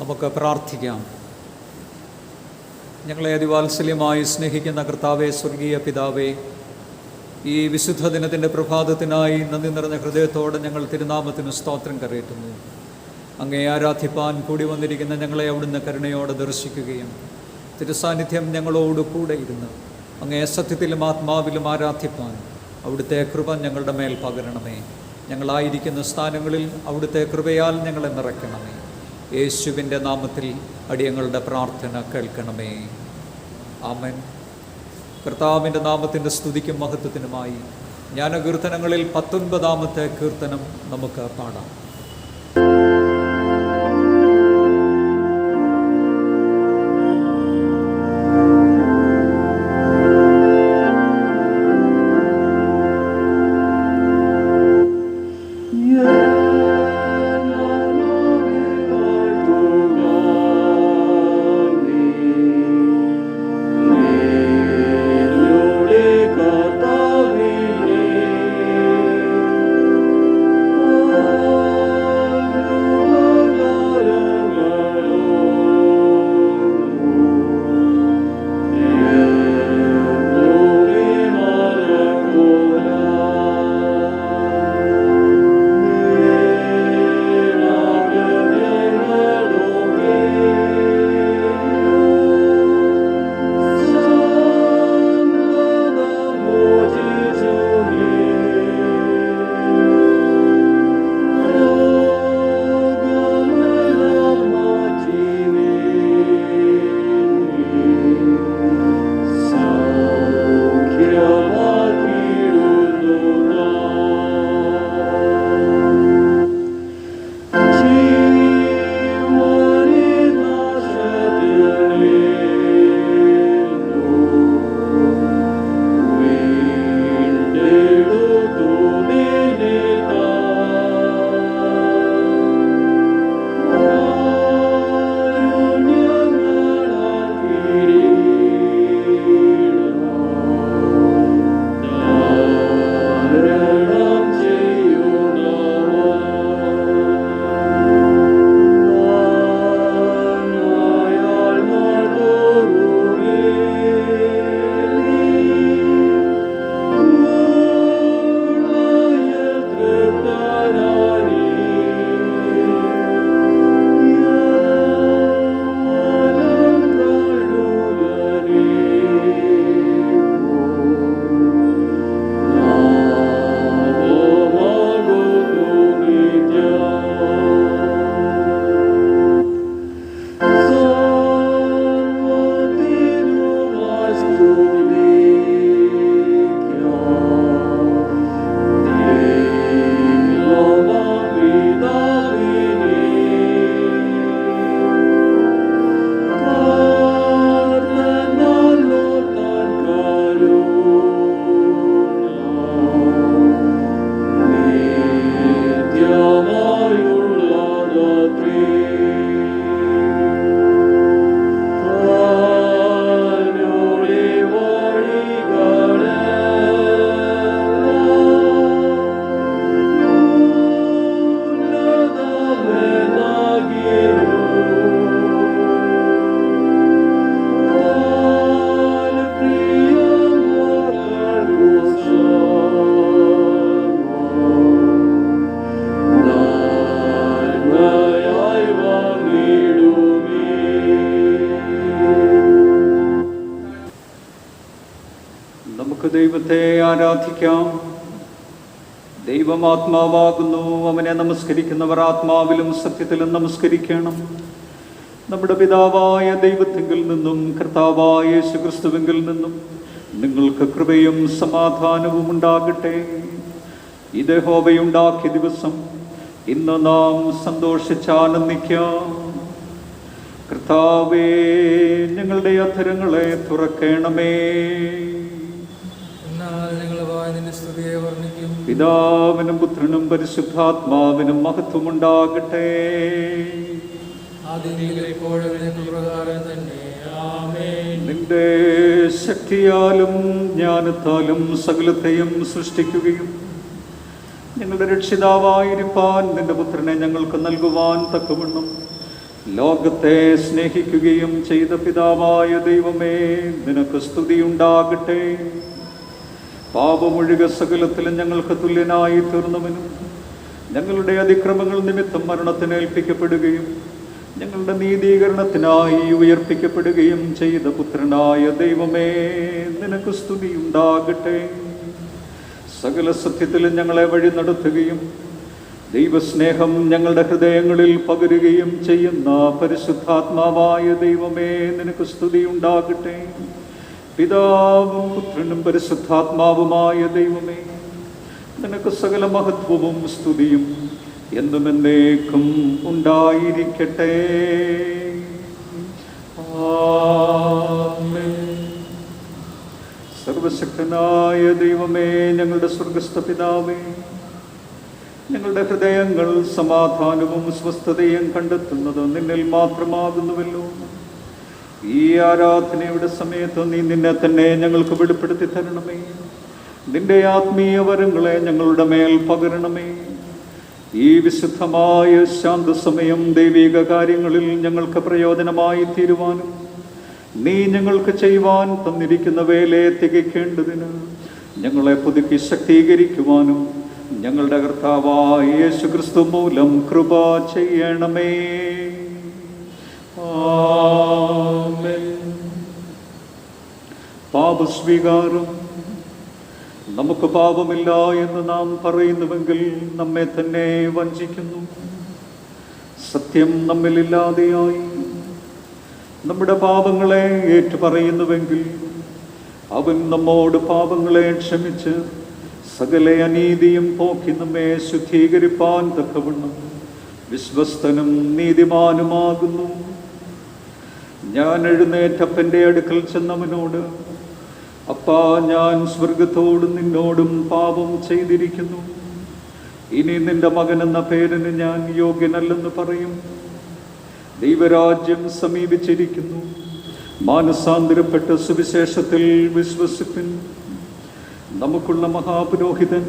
നമുക്ക് പ്രാർത്ഥിക്കാം. ഞങ്ങളെ അതിവാത്സല്യമായി സ്നേഹിക്കുന്ന കർത്താവേ, സ്വർഗീയ പിതാവേ, ഈ വിശുദ്ധ ദിനത്തിൻ്റെ പ്രഭാതത്തിനായി നന്ദി നിറഞ്ഞ ഹൃദയത്തോടെ ഞങ്ങൾ തിരുനാമത്തിന് സ്തോത്രം കരയറ്റുന്നു. അങ്ങേ ആരാധിപ്പാൻ കൂടി വന്നിരിക്കുന്ന ഞങ്ങളെ അവിടുന്ന് കരുണയോടെ ദർശിക്കുകയും തിരുസാന്നിധ്യം ഞങ്ങളോട് കൂടെ ഇരുന്ന് അങ്ങേ സത്യത്തിലും ആത്മാവിലും ആരാധിപ്പാൻ അവിടുത്തെ കൃപ ഞങ്ങളുടെ മേൽ പകരണമേ. ഞങ്ങളായിരിക്കുന്ന സ്ഥാനങ്ങളിൽ അവിടുത്തെ കൃപയാൽ ഞങ്ങളെ നിറയ്ക്കണമേ. യേശുവിൻ്റെ നാമത്തിൽ അടിയങ്ങളുടെ പ്രാർത്ഥന കേൾക്കണമേ. ആമേൻ. കർത്താവിൻ്റെ നാമത്തിൻ്റെ സ്തുതിക്കും മഹത്വത്തിനുമായി ജ്ഞാനകീർത്തനങ്ങളിൽ 19-ാമത്തെ കീർത്തനം നമുക്ക് പാടാം. ദൈവത്തെ ആരാധിക്കാം. ദൈവം ആത്മാവാകുന്നു. അവനെ നമസ്കരിക്കുന്നവർ ആത്മാവിലും സത്യത്തിലും നമസ്കരിക്കണം. നമ്മുടെ പിതാവായ ദൈവത്തിങ്കിൽ നിന്നും കർത്താവായ യേശുക്രിസ്തുവിങ്കിൽ നിന്നും നിങ്ങൾക്ക് കൃപയും സമാധാനവും ഉണ്ടാകട്ടെ. ഈ യഹോവയുണ്ടാക്കിയ ദിവസം ഇന്ന് നാം സന്തോഷിച്ചാനന്ദിക്കാം. കർത്താവേ, ഞങ്ങളുടെ അധരങ്ങളെ തുറക്കണമേ. പിതാവിനും പുത്രനും പരിശുദ്ധാത്മാവിനും മഹത്വമുണ്ടാകട്ടെ. നിന്റെ ശക്തിയാലും ജ്ഞാനത്താലും സകലത്തെയും സൃഷ്ടിക്കുകയും ഞങ്ങളുടെ രക്ഷിതാവായിരിക്കാൻ നിന്റെ പുത്രനെ ഞങ്ങൾക്ക് നൽകുവാൻ തക്കവണ്ണം ലോകത്തെ സ്നേഹിക്കുകയും ചെയ്ത പിതാവായ ദൈവമേ, നിനക്ക് സ്തുതിയുണ്ടാകട്ടെ. പാപമൊഴികെ സകലത്തിലും ഞങ്ങൾക്ക് തുല്യനായി തീർന്നവനും ഞങ്ങളുടെ അതിക്രമങ്ങൾ നിമിത്തം മരണത്തിന് ഏൽപ്പിക്കപ്പെടുകയും ഞങ്ങളുടെ നീതീകരണത്തിനായി ഉയർപ്പിക്കപ്പെടുകയും ചെയ്ത പുത്രനായ ദൈവമേ, നിനക്ക് സ്തുതിയുണ്ടാകട്ടെ. സകല സത്യത്തിലും ഞങ്ങളെ വഴി നടത്തുകയും ദൈവസ്നേഹം ഞങ്ങളുടെ ഹൃദയങ്ങളിൽ പകരുകയും ചെയ്യുന്ന പരിശുദ്ധാത്മാവായ ദൈവമേ, നിനക്ക് സ്തുതിയുണ്ടാകട്ടെ. പിതാവും പുത്രനും പരിശുദ്ധാത്മാവുമായ ദൈവമേ, നിനക്ക് സകല മഹത്വവും സ്തുതിയും എന്നും എന്നേക്കും ഉണ്ടായിരിക്കട്ടെ. ആമേൻ. സർവശക്തനായ ദൈവമേ, ഞങ്ങളുടെ സ്വർഗസ്ഥ പിതാവേ, ഞങ്ങളുടെ ഹൃദയങ്ങൾ സമാധാനവും സ്വസ്ഥതയും കണ്ടെത്തുന്നത് നിന്നിൽ മാത്രമാകുന്നുവല്ലോ. ഈ ആരാധനയുടെ സമയത്ത് നീ നിന്നെ തന്നെ ഞങ്ങൾക്ക് വെളിപ്പെടുത്തി തരണമേ. നിന്റെ ആത്മീയ വരങ്ങളെ ഞങ്ങളുടെ മേൽ പകരണമേ. ഈ വിശുദ്ധമായ ശാന്തസമയം ദൈവിക കാര്യങ്ങളിൽ ഞങ്ങൾക്ക് പ്രയോജനമായി തീരുവാനും നീ ഞങ്ങൾക്ക് ചെയ്യുവാൻ തന്നിരിക്കുന്ന വേലയെ തികയ്ക്കേണ്ടതിന് ഞങ്ങളെ പുതുക്കി ശക്തീകരിക്കുവാനും ഞങ്ങളുടെ കർത്താവായ യേശുക്രിസ്തു മൂലം കൃപ ചെയ്യണമേ. ആമേൻ. പാപസ്വീകാരം. നമുക്ക് പാപമില്ല എന്ന് നാം പറയുന്നുവെങ്കിൽ നമ്മെ തന്നെ വഞ്ചിക്കുന്നു. സത്യം നമ്മിലില്ലാതെയായി നമ്മുടെ പാപങ്ങളെ ഏറ്റുപറയുന്നുവെങ്കിൽ അവൻ നമ്മോട് പാപങ്ങളെ ക്ഷമിച്ച് സകല അനീതിയും പോക്കി നമ്മെ ശുദ്ധീകരിപ്പാൻ തക്കവണ്ണം വിശ്വസ്തനും നീതിമാനുമാകുന്നു. ഞാൻ എഴുന്നേറ്റപ്പൻ്റെ അടുക്കൽ ചെന്നവനോട്, അപ്പാ, ഞാൻ സ്വർഗത്തോടും നിന്നോടും പാപം ചെയ്തിരിക്കുന്നു. ഇനി നിന്റെ മകൻ എന്ന പേരിന് ഞാൻ യോഗ്യനല്ലെന്ന് പറയും. ദൈവരാജ്യം സമീപിച്ചിരിക്കുന്നു. മാനസാന്തരപ്പെട്ട് സുവിശേഷത്തിൽ വിശ്വസിപ്പിൻ. നമുക്കുള്ള മഹാപുരോഹിതൻ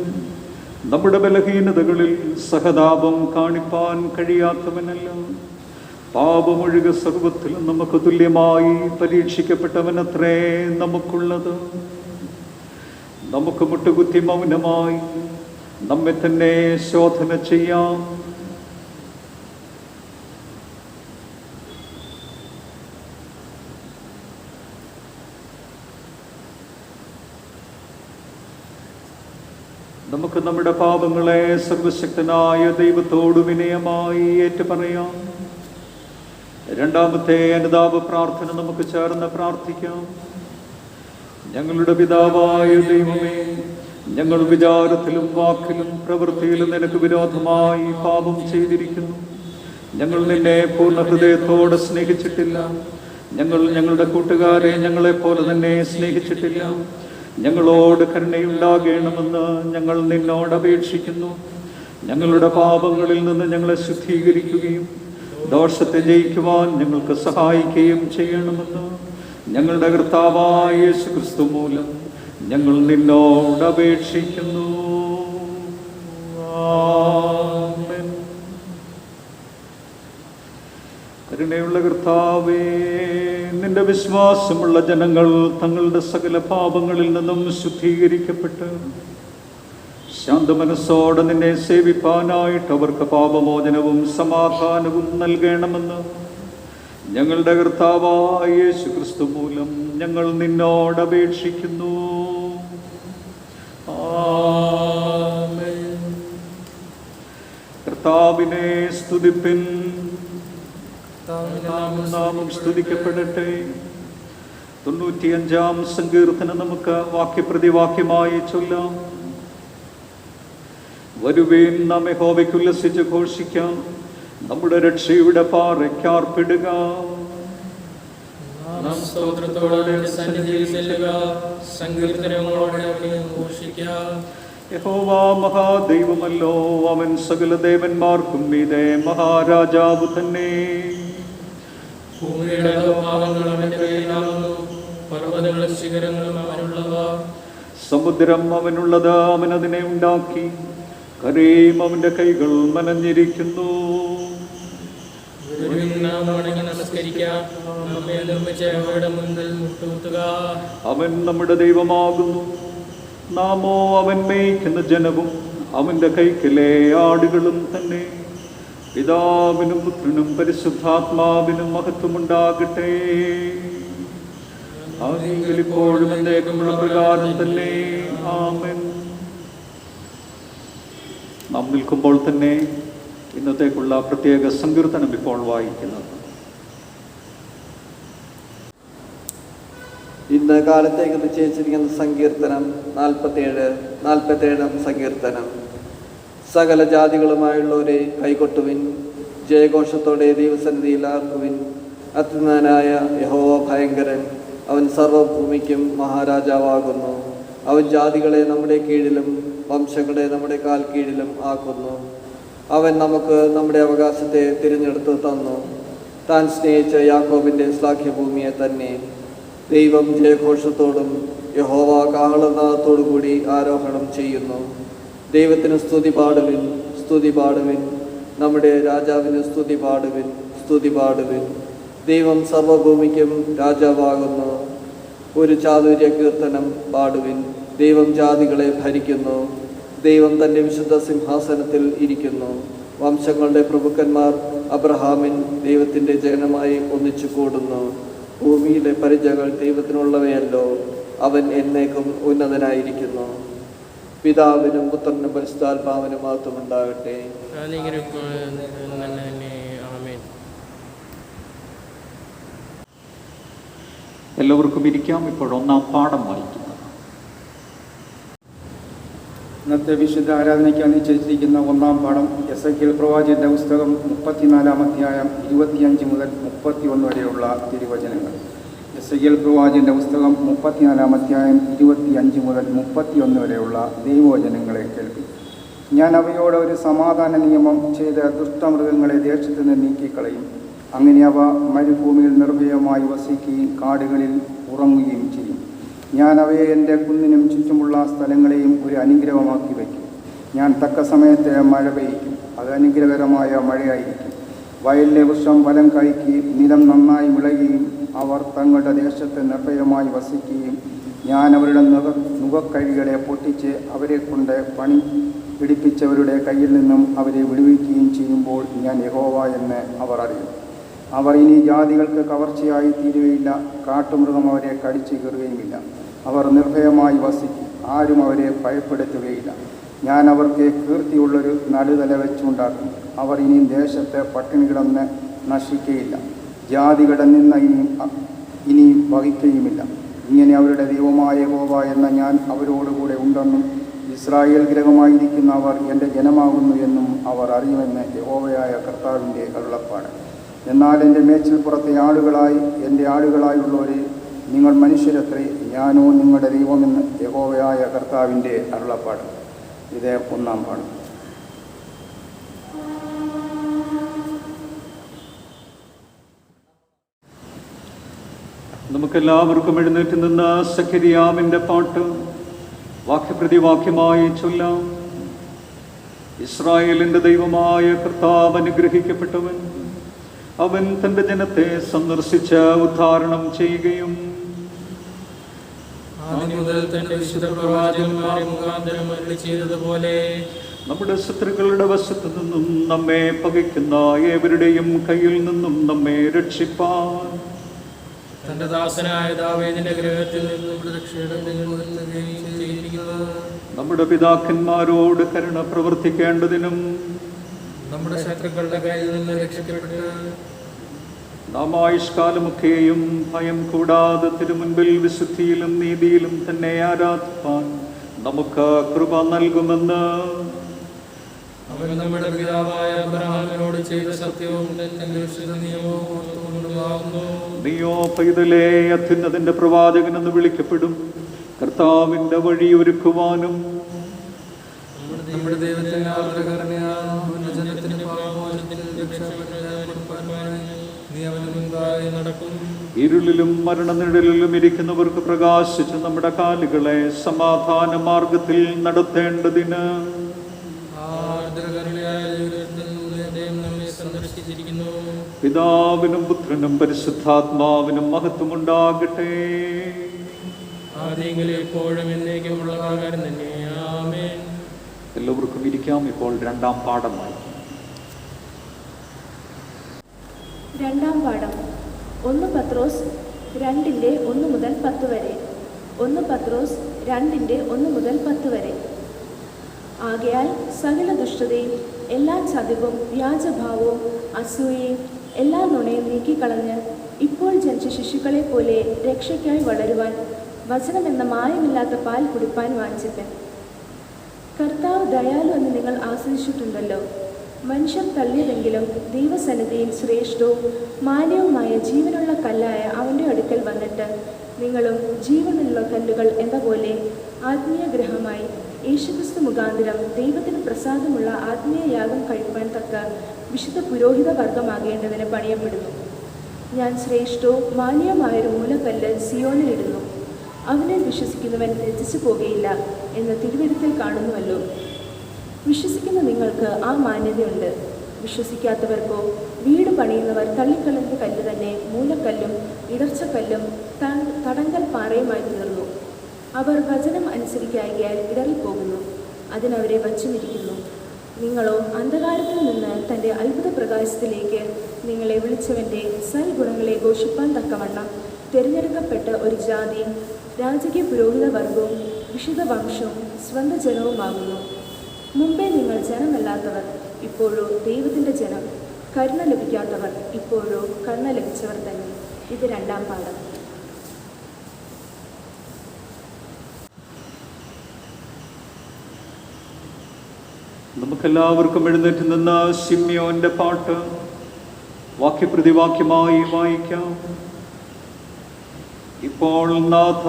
നമ്മുടെ ബലഹീനതകളിൽ സഹതാപം കാണിപ്പാൻ കഴിയാത്തവനല്ല. പാപമൊഴികെ സർവത്തിലും നമുക്ക് തുല്യമായി പരീക്ഷിക്കപ്പെട്ടവനത്രേ നമുക്കുള്ളത്. നമുക്ക് മുട്ടുകുത്തി മൗനമായി നമ്മെ തന്നെ ശോധന ചെയ്യാം. നമുക്ക് നമ്മുടെ പാപങ്ങളെ സർവശക്തനായ ദൈവത്തോട് വിനയമായി ഏറ്റുപറയാം. രണ്ടാമത്തെ അനുതാപ പ്രാർത്ഥന നമുക്ക് ചേർന്ന് പ്രാർത്ഥിക്കാം. ഞങ്ങളുടെ പിതാവായ ദൈവമേ, ഞങ്ങൾ വിചാരത്തിലും വാക്കിലും പ്രവൃത്തിയിലും നിനക്ക് വിരോധമായി പാപം ചെയ്തിരിക്കുന്നു. ഞങ്ങൾ നിന്നെ പൂർണ്ണ ഹൃദയത്തോടെ സ്നേഹിച്ചിട്ടില്ല. ഞങ്ങൾ ഞങ്ങളുടെ കൂട്ടുകാരെ ഞങ്ങളെപ്പോലെ തന്നെ സ്നേഹിച്ചിട്ടില്ല. ഞങ്ങളോട് കരുണയുണ്ടാകണമെന്ന് ഞങ്ങൾ നിന്നോട് അപേക്ഷിക്കുന്നു. ഞങ്ങളുടെ പാപങ്ങളിൽ നിന്ന് ഞങ്ങളെ ശുദ്ധീകരിക്കുകയും ദോഷത്തെ ജയിക്കുവാൻ ഞങ്ങൾക്ക് സഹായിക്കുകയും ചെയ്യണമെന്ന് ഞങ്ങളുടെ കർത്താവായ യേശുക്രിസ്തു മൂലം ഞങ്ങൾ നിന്നോട് അപേക്ഷിക്കുന്നു. ആമേൻ. കരുണയുള്ള കർത്താവേ, നിന്റെ വിശ്വാസമുള്ള ജനങ്ങൾ തങ്ങളുടെ സകല പാപങ്ങളിൽ നിന്നും ശുദ്ധീകരിക്കപ്പെട്ട് ശാന്തമനസ്സോടെ നിന്നെ സേവിപ്പാനായിട്ട് അവർക്ക് പാപമോചനവും സമാധാനവും നൽകണമെന്ന് ഞങ്ങളുടെ കർത്താവായ യേശുക്രിസ്തു മൂലം ഞങ്ങൾ നിന്നോട് അപേക്ഷിക്കുന്നു. ആമേൻ. കർത്താവിനെ സ്തുതിപ്പിൻ. നാമം സ്തുതിക്കപ്പെടട്ടെ. 95-ാം സങ്കീർത്തനം നമുക്ക് വാക്യപ്രതിവാക്യമായി ചൊല്ലാം. വരുവേൻ, നാം യഹോവയ്ക്ക് ഉല്ലസിച്ച് ഘോഷിക്കാം. നമ്മുടെ രക്ഷയുടെ പാറയ്ക്കാർപ്പിടുക. നാം സ്തോത്രത്തോടെ സന്നിധിയിൽ ചെല്ലുക. സങ്കീർത്തനങ്ങളോടെ അവനെ ഘോഷിക്കാം. യഹോവ മഹാദൈവമല്ലോ, അവൻ സകല ദേവന്മാർക്കും മീതെ മഹാരാജാവ് തന്നെ. ഭൂമിയുടെ ഭാവങ്ങൾ അവന്റെ കയ്യിലാകുന്നു, പർവ്വതങ്ങളും ശിഖരങ്ങളും അവനുള്ളവ. സമുദ്രം അവനുള്ളത്, അവൻ അതിനെ ഉണ്ടാക്കി. കരയും അവന്റെ കൈകൾ നനഞ്ഞിരിക്കുന്നു. നാം വണങ്ങി നമസ്കരിക്കാം. നമ്മെ നിർമ്മിച്ച അവരുടെ മുൻപിൽ മുട്ടുകുത്തുക. അവൻ നമ്മുടെ ദൈവമാകുന്നു, നാമോ അവൻ മേയ്ക്കുന്ന ജനവും അവന്റെ കൈക്കലെ ആടുകളും തന്നെ. പിതാവിനും പുത്രനും പരിശുദ്ധാത്മാവിനും മഹത്വമുണ്ടാകട്ടെ. ഇപ്പോഴും എന്നേക്കുമുള്ള പ്രകാരം തന്നെ. ആമേൻ. നാം നിൽക്കുമ്പോൾ തന്നെ ഇന്നത്തേക്കുള്ള പ്രത്യേക സങ്കീർത്തനം ഇപ്പോൾ വായിക്കുന്നത്. ഇന്ന് കാലത്തേക്ക് നിശ്ചയിച്ചിരിക്കുന്ന സങ്കീർത്തനം 47 സങ്കീർത്തനം. സകല ജാതികളുമായുള്ളവരെ കൈകൊട്ടുവിൻ, ജയഘോഷത്തോടെ ദൈവസന്നിധിയിൽ ആർക്കുവിൻ. അത്യുന്നതനായ യഹോവ ഭയങ്കരൻ, അവൻ സർവഭൂമിക്കും മഹാരാജാവാകുന്നു. അവൻ ജാതികളെ നമ്മുടെ കീഴിലും വംശങ്ങളെ നമ്മുടെ കാൽ കീഴിലും ആക്കുന്നു. അവൻ നമുക്ക് നമ്മുടെ അവകാശത്തെ തിരഞ്ഞെടുത്ത് തന്നു, താൻ സ്നേഹിച്ച യാക്കോബിൻ്റെ ശ്ലാഘ്യഭൂമിയെ തന്നെ. ദൈവം ജയഘോഷത്തോടും യഹോവ കാഹളനാദത്തോടു കൂടി ആരോഹണം ചെയ്യുന്നു. ദൈവത്തിന് സ്തുതി പാടുവിൻ, സ്തുതി പാടുവിൻ. നമ്മുടെ രാജാവിന് സ്തുതി പാടുവിൻ, സ്തുതി പാടുവിൻ. ദൈവം സർവഭൂമിക്കും രാജാവാകുന്നു. ഒരു ചാതുര്യ കീർത്തനം പാടുവിൻ. ദൈവം ജാതികളെ ഭരിക്കുന്നു. ദൈവം തൻ്റെ വിശുദ്ധ സിംഹാസനത്തിൽ ഇരിക്കുന്നു. വംശങ്ങളുടെ പ്രഭുക്കന്മാർ അബ്രഹാമിൻ ദൈവത്തിൻ്റെ ജനമായി ഒന്നിച്ചു കൂടുന്നു. ഭൂമിയിലെ പരിചകൾ ദൈവത്തിനുള്ളവയല്ലോ, അവൻ എന്നേക്കും ഉന്നതനായിരിക്കുന്നു. പിതാവിനും പുത്രനും പരിശുദ്ധാത്മാവിനും മഹത്വമുണ്ടാകട്ടെ. എല്ലാവർക്കും ഇരിക്കാം. ഇപ്പോൾ ഒന്നാം പാഠം വായിക്കുന്നത്. ഇന്നത്തെ വിശുദ്ധ ആരാധനയ്ക്ക് നിശ്ചയിച്ചിരിക്കുന്ന ഒന്നാം പാഠം എസെക്കിയേൽ പ്രവാചകന്റെ പുസ്തകം 34 അധ്യായം 25 മുതൽ 31 വരെയുള്ള തിരുവചനങ്ങൾ. എസെക്കിയേൽ പ്രവാചകന്റെ പുസ്തകം 34 അധ്യായം 25 മുതൽ 31 വരെയുള്ള ദൈവവചനങ്ങളെ കേൾപ്പി. ഞാൻ അവയോട് ഒരു സമാധാന നിയമം ചെയ്ത ദുഷ്ടമൃഗങ്ങളെ ദേശത്ത് നിന്ന് നീക്കിക്കളയും. അങ്ങനെ അവ മരുഭൂമിയിൽ നിർഭയമായി വസിക്കുകയും കാടുകളിൽ ഉറങ്ങുകയും ചെയ്യും. ഞാൻ അവയെ എൻ്റെ കുന്നിനും ചുറ്റുമുള്ള സ്ഥലങ്ങളെയും ഒരു അനുഗ്രഹമാക്കി വയ്ക്കും. ഞാൻ തക്ക സമയത്ത് മഴ പെയ്യും, അത് അനുഗ്രഹകരമായ മഴയായിരിക്കും. വയലിലെ വൃക്ഷം ഫലം കായ്ക്കുകയും നിലം നന്നായി വിളയുകയും അവർ തങ്ങളുടെ ദേശത്ത് നിർഭയമായി വസിക്കുകയും ഞാൻ അവരുടെ നുകക്കഴികളെ പൊട്ടിച്ച് അവരെ കൊണ്ട് പണി പിടിപ്പിച്ചവരുടെ കയ്യിൽ നിന്നും അവരെ വിടുവിക്കുകയും ചെയ്യുമ്പോൾ ഞാൻ യഹോവ എന്ന് അവർ അറിയും. അവർ ഇനി ജാതികൾക്ക് കവർച്ചയായി തീരുകയില്ല, കാട്ടുമൃഗം അവരെ കടിച്ചു കീറുകയുമില്ല. അവർ നിർഭയമായി വസിക്കും, ആരും അവരെ ഭയപ്പെടുത്തുകയില്ല. ഞാൻ അവർക്ക് കീർത്തിയുള്ളൊരു നടുതല വെച്ചുണ്ടാക്കും. അവർ ഇനിയും ദേശത്ത് പട്ടിണി കിടന്ന് നശിക്കുകയില്ല, ജാതികളുടെ നിന്ന് ഇനി വഹിക്കുകയുമില്ല. ഇങ്ങനെ അവരുടെ ദൈവമായ യഹോവ എന്ന ഞാൻ അവരോടുകൂടെ ഉണ്ടെന്നും ഇസ്രായേൽ ഗൃഹമായിരിക്കുന്ന അവർ എൻ്റെ ജനമാകുന്നു എന്നും അവർ അറിയുമെന്ന് യഹോവയായ കർത്താവിൻ്റെ അരുളപ്പാട്. എന്നാൽ എൻ്റെ മേച്ചിൽപ്പുറത്തെ ആളുകളായി എൻ്റെ ആളുകളായുള്ളവരെ, നിങ്ങൾ മനുഷ്യരത്രേ, ഞാനോ നിങ്ങളുടെ ദൈവമെന്ന് യഹോവയായ കർത്താവിൻ്റെ അരുളപ്പാട്. ഇത് ഒന്നാം പാഠം. നമുക്കെല്ലാവർക്കും എഴുന്നേറ്റ് നിന്ന് സഖരിയാമിൻ്റെ പാട്ട് വാക്യപ്രതിവാക്യമായി ചൊല്ലാം. ഇസ്രായേലിൻ്റെ ദൈവമായ കർത്താവ് അനുഗ്രഹിക്കപ്പെട്ടവൻ, അവൻ തൻ്റെ ജനത്തെ സന്ദർശിച്ച് ഉദ്ധാരണം ചെയ്യുകയും നമ്മുടെ ശത്രുക്കളുടെ വശത്തു നിന്നും നമ്മെ പകയ്ക്കുന്ന ഏവരുടെയും കയ്യിൽ നിന്നും നമ്മെ രക്ഷിപ്പാൻ തന്റെ ദാസനായ ദാവീദിന്റെ ഗൃഹത്തിൽ നമ്മുടെ പിതാക്കന്മാരോട് കരുണ പ്രവർത്തിക്കേണ്ടതിനും നമ്മുടെ ശത്രുക്കളുടെ കയ്യിൽ നിന്ന് രക്ഷിക്കപ്പെട്ട് നാം ആയുഷ്കാലമൊക്കെയും ഭയം കൂടാതെ തിരുമുൻപിൽ വിശുദ്ധിയിലും നീതിയിലും തന്നെ ആരാധിപ്പാൻ നമുക്ക് കൃപ നൽകുമെന്ന് അവൻ നമ്മുടെ പിതാവായ അബ്രഹാമിനോട് ചെയ്ത സത്യവും നിയമവും ഓർത്തുകൊണ്ടുമാകുന്നു. നീയോ പൈതലേ അത്യുന്നതന്റെ പ്രവാചകനെന്ന് വിളിക്കപ്പെടും. കർത്താവിന്റെ വഴി ഒരുക്കുവാനും നമ്മുടെ ദൈവത്തിന്റെ നടക്കും. ഇരുളിലും മരണനിഴലിലും ഇരിക്കുന്നവർക്ക് പ്രകാശിച്ച് നമ്മുടെ കാലുകളെ സമാധാന മാർഗത്തിൽ നടത്തേണ്ടതിന് സന്ദർശിച്ചിരിക്കുന്നു. പിതാവിനും പുത്രനും പരിശുദ്ധാത്മാവിനും മഹത്വമുണ്ടാകട്ടെ. ആദ്യമെങ്കിലും എപ്പോഴും എന്നേക്കുമുള്ള ആകാരം തന്നെ. ആമേൻ. എല്ലാവർക്കും ഇരിക്കാം. ഇപ്പോൾ രണ്ടാം പാഠമായി. രണ്ടാം പാഠം 1 പത്രോസ് 2:1 മുതൽ 10 വരെ. 1 പത്രോസ് 2:1 മുതൽ 10 വരെ. ആകയാൽ സകല ദുഷ്ടതയും എല്ലാ ചതിവും വ്യാജഭാവവും അസൂയയും എല്ലാ നുണയും നീക്കിക്കളഞ്ഞ് ഇപ്പോൾ ജനിച്ച ശിശുക്കളെ പോലെ രക്ഷയ്ക്കായി വളരുവാൻ വചനമെന്ന മായമില്ലാത്ത പാൽ കുടിപ്പാൻ വാഞ്ചിപ്പൻ. കർത്താവ് ദയാലു എന്ന് നിങ്ങൾ ആശ്രയിച്ചിട്ടുണ്ടല്ലോ. മനുഷ്യർ തള്ളിയതെങ്കിലും ദൈവസന്നിധിയിൽ ശ്രേഷ്ഠവും മാന്യവുമായ ജീവനുള്ള കല്ലായ അവൻ്റെ അടുക്കൽ വന്നിട്ട് നിങ്ങളും ജീവനുള്ള കല്ലുകൾ എന്ന പോലെ ആത്മീയ ഗ്രഹമായി യേശുക്രിസ്തു മുഖാന്തരം ദൈവത്തിന് പ്രസാദമുള്ള ആത്മീയ യാഗം കഴിപ്പാൻ തക്ക വിശുദ്ധ പുരോഹിത വർഗമാകേണ്ടതിന് പണിയപ്പെടുന്നു. ഞാൻ ശ്രേഷ്ഠവും മാന്യവുമായൊരു മൂലക്കല്ല് സിയോനിലിടുന്നു, അവനെ വിശ്വസിക്കുന്നവൻ രചിച്ചു പോകുകയില്ല എന്ന് തിരുവെഴുത്തിൽ കാണുന്നുവല്ലോ. വിശ്വസിക്കുന്ന നിങ്ങൾക്ക് ആ മാന്യതയുണ്ട്. വിശ്വസിക്കാത്തവർക്കോ വീട് പണിയുന്നവർ തള്ളിക്കളഞ്ഞ കല്ല് തന്നെ മൂലക്കല്ലും ഇടർച്ചക്കല്ലും തടങ്കൽ പാറയുമായി തീർന്നു. അവർ വചനം അനുസരിക്കായികയാൽ ഇടറിപ്പോകുന്നു, അതിനവരെ വച്ചുമിരിക്കുന്നു. നിങ്ങളോ അന്ധകാരത്തിൽ നിന്ന് തൻ്റെ അത്ഭുത പ്രകാശത്തിലേക്ക് നിങ്ങളെ വിളിച്ചവൻ്റെ സൽഗുണങ്ങളെ ഘോഷിപ്പാൻ തക്കവണ്ണം തിരഞ്ഞെടുക്കപ്പെട്ട ഒരു ജാതിയും രാജകീയ പുരോഹിത വർഗവും വിശുദ്ധ വംശവും സ്വന്തം ജനവുമാകുന്നു. മുമ്പേ നിങ്ങൾ ജനമല്ലാത്തവർ, ഇപ്പോഴോ ദൈവത്തിൻ്റെ ജനം; കരുണ ലഭിക്കാത്തവർ, ഇപ്പോഴോ കരുണ ലഭിച്ചവർ തന്നെ. ഇത് രണ്ടാം പാഠം. നമുക്കെല്ലാവർക്കും എഴുന്നേറ്റ് നിന്ന് ശിമ്യോന്റെ പാട്ട് വാക്യപ്രതിവാക്യമായി വായിക്കാം. ഇപ്പോൾ നാഥ,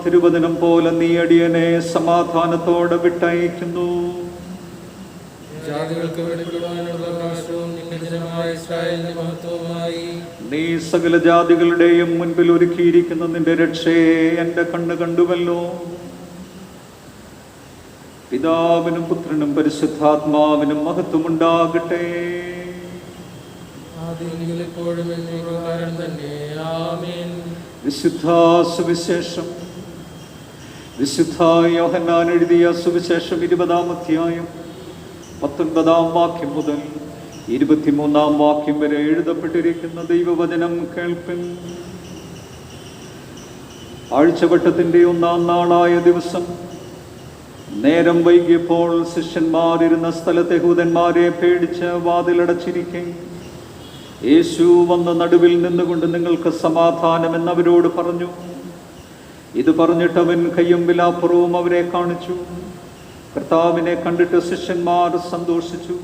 തിരുവചനം പോലെ നീ അടിയനെ സമാധാനത്തോടെ വിട്ടയക്കുന്നു. ജാതികൾക്ക് വെളിപ്പെടുവാനുള്ള പ്രകാശവും നിന്റെ ജനമായ ഇസ്രായേലിന്റെ മഹത്വവുമായി നീ സകല ജാതികളുടെയും മുൻപിൽ ഒരുക്കിയിരിക്കുന്ന നിന്റെ രക്ഷയെ എൻ്റെ കണ്ണ് കണ്ടുവല്ലോ. പിതാവിനും പുത്രനും പരിശുദ്ധാത്മാവിനും മഹത്വമുണ്ടാകട്ടെ. ആദ്യമെങ്കിലും എപ്പോഴും എന്നേക്കുമുള്ള ആകാരം തന്നെ. ആമേൻ. വിശുദ്ധ സുവിശേഷം വിശുദ്ധ യോഹന്നാൻ എഴുതിയ സുവിശേഷം 20-ാം അധ്യായം 19-ാം വാക്യം മുതൽ 23-ാം വാക്യം വരെ എഴുതപ്പെട്ടിരിക്കുന്ന ദൈവവചനം കേൾപ്പിൻ. ആഴ്ചവട്ടത്തിൻ്റെ 1-ാം നാളായ ദിവസം നേരം വൈകിയപ്പോൾ ശിഷ്യന്മാരിരുന്ന സ്ഥലത്തെ യഹൂദന്മാരെ പേടിച്ച് വാതിലടച്ചിരിക്കെ യേശു വന്ന നടുവിൽ നിന്നുകൊണ്ട് നിങ്ങൾക്ക് സമാധാനം എന്നവരോട് പറഞ്ഞു. ഇത് പറഞ്ഞിട്ട് അവൻ കയ്യും വിലാപ്പുറവും അവരെ കാണിച്ചു. കർത്താവിനെ കണ്ടിട്ട് ശിഷ്യന്മാർ സന്തോഷിച്ചു.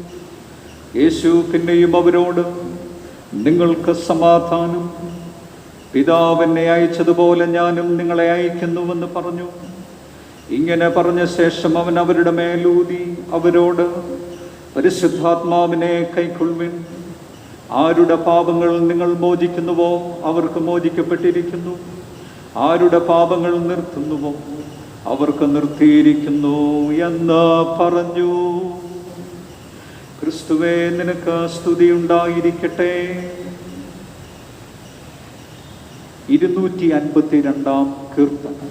യേശു പിന്നെയും അവരോട്, നിങ്ങൾക്ക് സമാധാനം. പിതാവ് എന്നെ അയച്ചതുപോലെ ഞാനും നിങ്ങളെ അയക്കുന്നുവെന്ന് പറഞ്ഞു. ഇങ്ങനെ പറഞ്ഞ ശേഷം അവൻ അവരുടെ മേലൂതി അവരോട്, പരിശുദ്ധാത്മാവിനെ കൈക്കൊള്ളുവിൻ. ആരുടെ പാപങ്ങൾ നിങ്ങൾ മോചിക്കുന്നുവോ അവർക്ക് മോചിക്കപ്പെട്ടിരിക്കുന്നു, ആരുടെ പാപങ്ങൾ നിർത്തുന്നുവോ അവർക്ക് നിർത്തിയിരിക്കുന്നു എന്ന് പറഞ്ഞു. ക്രിസ്തുവേ, നിനക്ക് സ്തുതിയുണ്ടായിരിക്കട്ടെ. 252-ാം കീർത്തനം.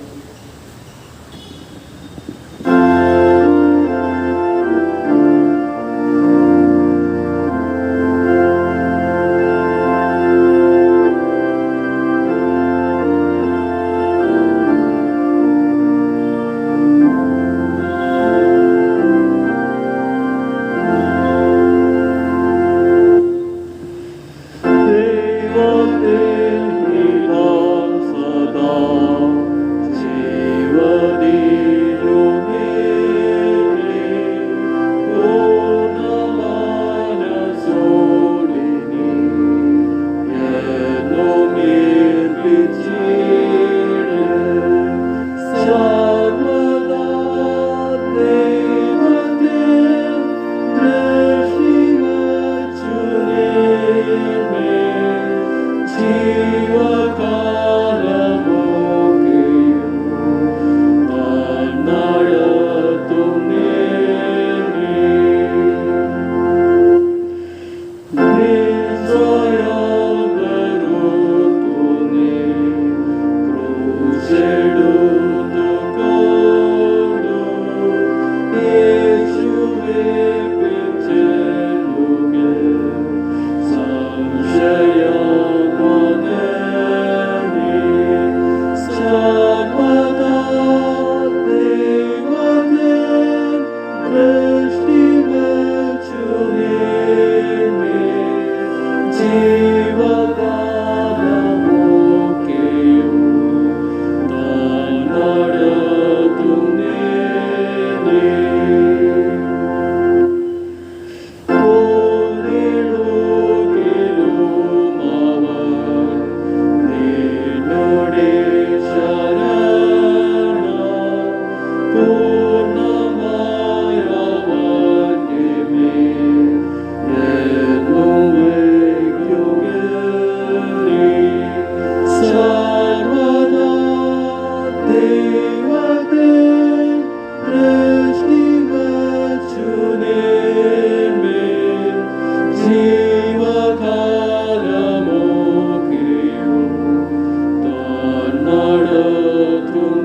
Sing ജീവകാലമൊക്കെയും താൻ നടത്തുന്നേനെ.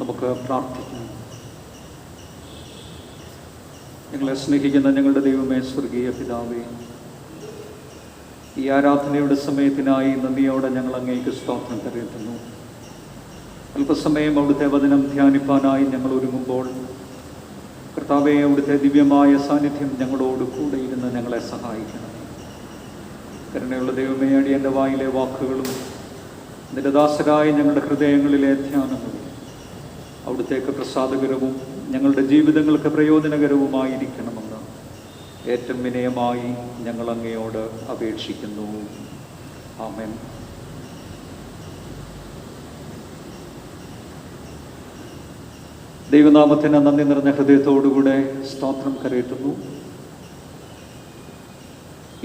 നമുക്ക് പ്രാർത്ഥിക്കാം. ഞങ്ങളെ സ്നേഹിക്കുന്ന ഞങ്ങളുടെ ദൈവമേ, സ്വർഗീയ പിതാവേ, ഈ ആരാധനയുടെ സമയത്തിനായി നന്ദിയോടെ ഞങ്ങൾ അങ്ങേക്ക് സ്തോത്രം കരയറ്റുന്നു. അല്പസമയം അവിടുത്തെ വചനം ധ്യാനിപ്പാനായി ഞങ്ങൾ ഒരുങ്ങുമ്പോൾ കർത്താവേ, അവിടുത്തെ ദിവ്യമായ സാന്നിധ്യം ഞങ്ങളോട് കൂടെ ഇരുന്ന് ഞങ്ങളെ സഹായിക്കണം. കരുണയുള്ള ദൈവമേ, അടിയൻ്റെ വായിലെ വാക്കുകളും നിന്റെ ദാസരായ ഞങ്ങളുടെ ഹൃദയങ്ങളിലെ ധ്യാനങ്ങളും അവിടുത്തേക്ക് പ്രസാദകരവും ഞങ്ങളുടെ ജീവിതങ്ങൾക്ക് പ്രയോജനകരവുമായിരിക്കണമെന്ന് ഏറ്റവും വിനയമായി ഞങ്ങൾ അങ്ങയോട് അപേക്ഷിക്കുന്നു. ആമേൻ. ദൈവനാമത്തിന് നന്ദി നിറഞ്ഞ ഹൃദയത്തോടുകൂടെ സ്തോത്രം കരയറ്റുന്നു.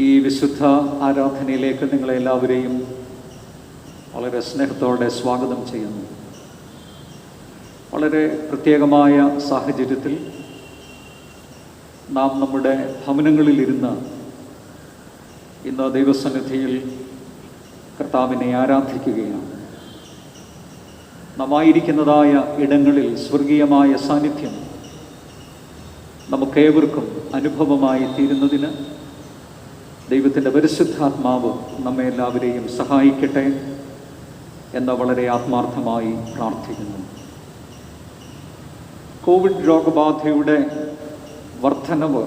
ഈ വിശുദ്ധ ആരാധനയിലേക്ക് നിങ്ങളെല്ലാവരെയും വളരെ സ്നേഹത്തോടെ സ്വാഗതം ചെയ്യുന്നു. വളരെ പ്രത്യേകമായ സാഹചര്യത്തിൽ നാം നമ്മുടെ ഭവനങ്ങളിലിരുന്ന് ഇന്ന് ദൈവസന്നിധിയിൽ കർത്താവിനെ ആരാധിക്കുകയാണ്. നാം ആയിരിക്കുന്നതായ ഇടങ്ങളിൽ സ്വർഗീയമായ സാന്നിധ്യം നമുക്കേവർക്കും അനുഭവമായി തീരുന്നതിന് ദൈവത്തിൻ്റെ പരിശുദ്ധാത്മാവ് നമ്മെ എല്ലാവരെയും സഹായിക്കട്ടെ എന്ന് വളരെ ആത്മാർത്ഥമായി പ്രാർത്ഥിക്കുന്നു. കോവിഡ് രോഗബാധയുടെ വർധനവ്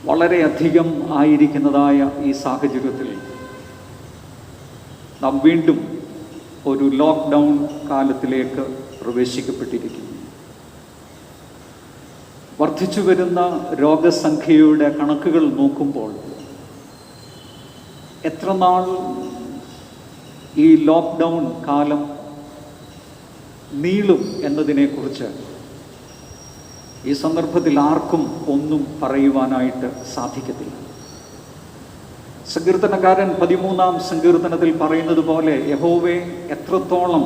വളരെയധികം ആയിരിക്കുന്നതായ ഈ സാഹചര്യത്തിൽ നാം വീണ്ടും ഒരു ലോക്ക്ഡൗൺ കാലത്തിലേക്ക് പ്രവേശിക്കപ്പെട്ടിരിക്കുന്നു. വർദ്ധിച്ചു വരുന്ന രോഗസംഖ്യയുടെ കണക്കുകൾ നോക്കുമ്പോൾ എത്ര നാൾ ഈ ലോക്ക്ഡൗൺ കാലം നീളും എന്നതിനെക്കുറിച്ച് ഈ സന്ദർഭത്തിൽ ആർക്കും ഒന്നും പറയുവാനായിട്ട് സാധിക്കത്തില്ല. സങ്കീർത്തനക്കാരൻ 13-ാം സങ്കീർത്തനത്തിൽ പറയുന്നത് പോലെ, യഹോവേ എത്രത്തോളം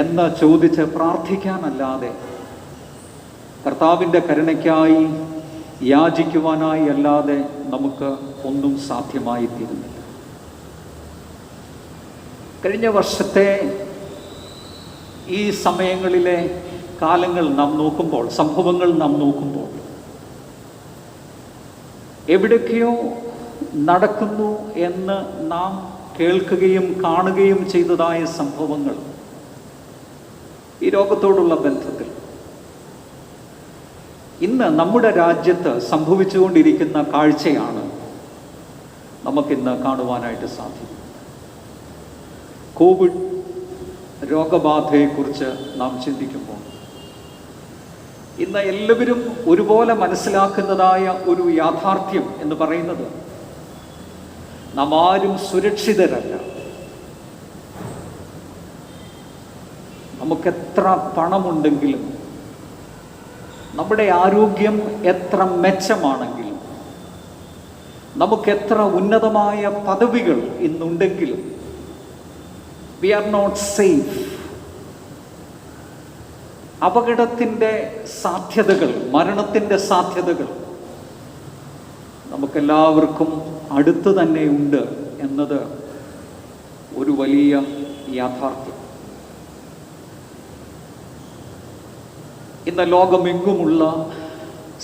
എന്ന് ചോദിച്ച് പ്രാർത്ഥിക്കാനല്ലാതെ കർത്താവിൻ്റെ കരുണയ്ക്കായി യാചിക്കുവാനായി അല്ലാതെ നമുക്ക് ഒന്നും സാധ്യമായി തീരുന്നില്ല. കഴിഞ്ഞ വർഷത്തെ ഈ സമയങ്ങളിലെ കാലങ്ങൾ നാം നോക്കുമ്പോൾ, സംഭവങ്ങൾ നാം നോക്കുമ്പോൾ എവിടേക്കോ നടക്കുന്നു എന്ന് നാം കേൾക്കുകയും കാണുകയും ചെയ്തതായ സംഭവങ്ങൾ ഈ രോഗത്തോടുള്ള ബന്ധത്തിൽ ഇന്ന് നമ്മുടെ രാജ്യത്ത് സംഭവിച്ചുകൊണ്ടിരിക്കുന്ന കാഴ്ചയാണ് നമുക്കിന്ന് കാണുവാനായിട്ട് സാധിക്കും. കോവിഡ് രോഗബാധയെക്കുറിച്ച് നാം ചിന്തിക്കുമ്പോൾ ഇന്ന് എല്ലാവരും ഒരുപോലെ മനസ്സിലാക്കുന്നതായ ഒരു യാഥാർത്ഥ്യം എന്ന് പറയുന്നത്, നാം ആരും സുരക്ഷിതരല്ല. നമുക്കെത്ര പണമുണ്ടെങ്കിലും, നമ്മുടെ ആരോഗ്യം എത്ര മെച്ചമാണെങ്കിലും, നമുക്കെത്ര ഉന്നതമായ പദവികൾ ഇന്നുണ്ടെങ്കിലും, we are not safe. അപകടത്തിൻ്റെ സാധ്യതകൾ, മരണത്തിൻ്റെ സാധ്യതകൾ നമുക്കെല്ലാവർക്കും അടുത്ത് തന്നെ ഉണ്ട് എന്നത് ഒരു വലിയ യാഥാർത്ഥ്യം. ഇന്ന് ലോകമെങ്ങുമുള്ള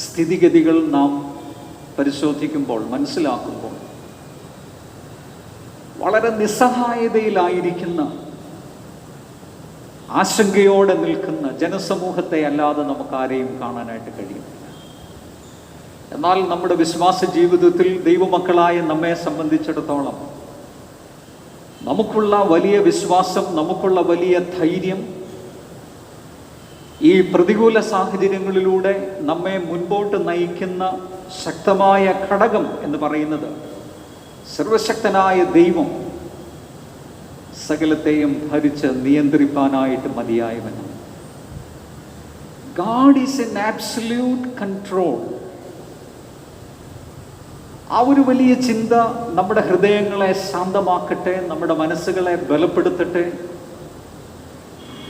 സ്ഥിതിഗതികൾ നാം പരിശോധിക്കുമ്പോൾ, മനസ്സിലാക്കുമ്പോൾ വളരെ നിസ്സഹായതയിലായിരിക്കുന്ന, ആശങ്കയോടെ നിൽക്കുന്ന ജനസമൂഹത്തെ അല്ലാതെ നമുക്കാരെയും കാണാനായിട്ട് കഴിയുന്നില്ല. എന്നാൽ നമ്മുടെ വിശ്വാസ ജീവിതത്തിൽ ദൈവമക്കളായ നമ്മെ സംബന്ധിച്ചിടത്തോളം നമുക്കുള്ള വലിയ വിശ്വാസം, നമുക്കുള്ള വലിയ ധൈര്യം ഈ പ്രതികൂല സാഹചര്യങ്ങളിലൂടെ നമ്മെ മുൻപോട്ട് നയിക്കുന്ന ശക്തമായ ഘടകം എന്ന് പറയുന്നത്, സർവശക്തനായ ദൈവം സകലത്തെയും ഭരിച്ച് നിയന്ത്രിപ്പാനായിട്ട് മതിയായവനാണ്. God is in absolute control. ആ ഒരു വലിയ ചിന്ത നമ്മുടെ ഹൃദയങ്ങളെ ശാന്തമാക്കട്ടെ, നമ്മുടെ മനസ്സുകളെ ബലപ്പെടുത്തട്ടെ.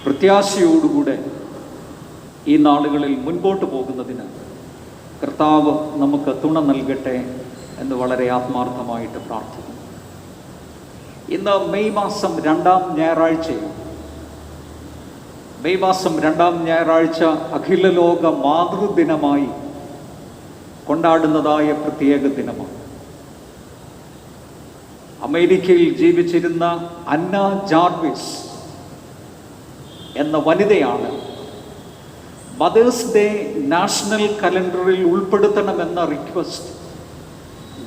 പ്രത്യാശയോടുകൂടെ ഈ നാളുകളിൽ മുൻപോട്ട് പോകുന്നതിന് കർത്താവ് നമുക്ക് തുണ നൽകട്ടെ എന്ന് വളരെ ആത്മാർത്ഥമായിട്ട് പ്രാർത്ഥിക്കുന്നു. ഇന്ന് മെയ് മാസം 2-ാം ഞായറാഴ്ചയാണ്. മെയ് മാസം 2-ാം ഞായറാഴ്ച അഖില ലോക മാതൃദിനമായി കൊണ്ടാടുന്നതായ പ്രത്യേക ദിനമാണ്. അമേരിക്കയിൽ ജീവിച്ചിരുന്ന അന്ന ജാർവിസ് എന്ന വനിതയാണ് മദേഴ്സ് ഡേ നാഷണൽ കലണ്ടറിൽ ഉൾപ്പെടുത്തണമെന്ന റിക്വസ്റ്റ്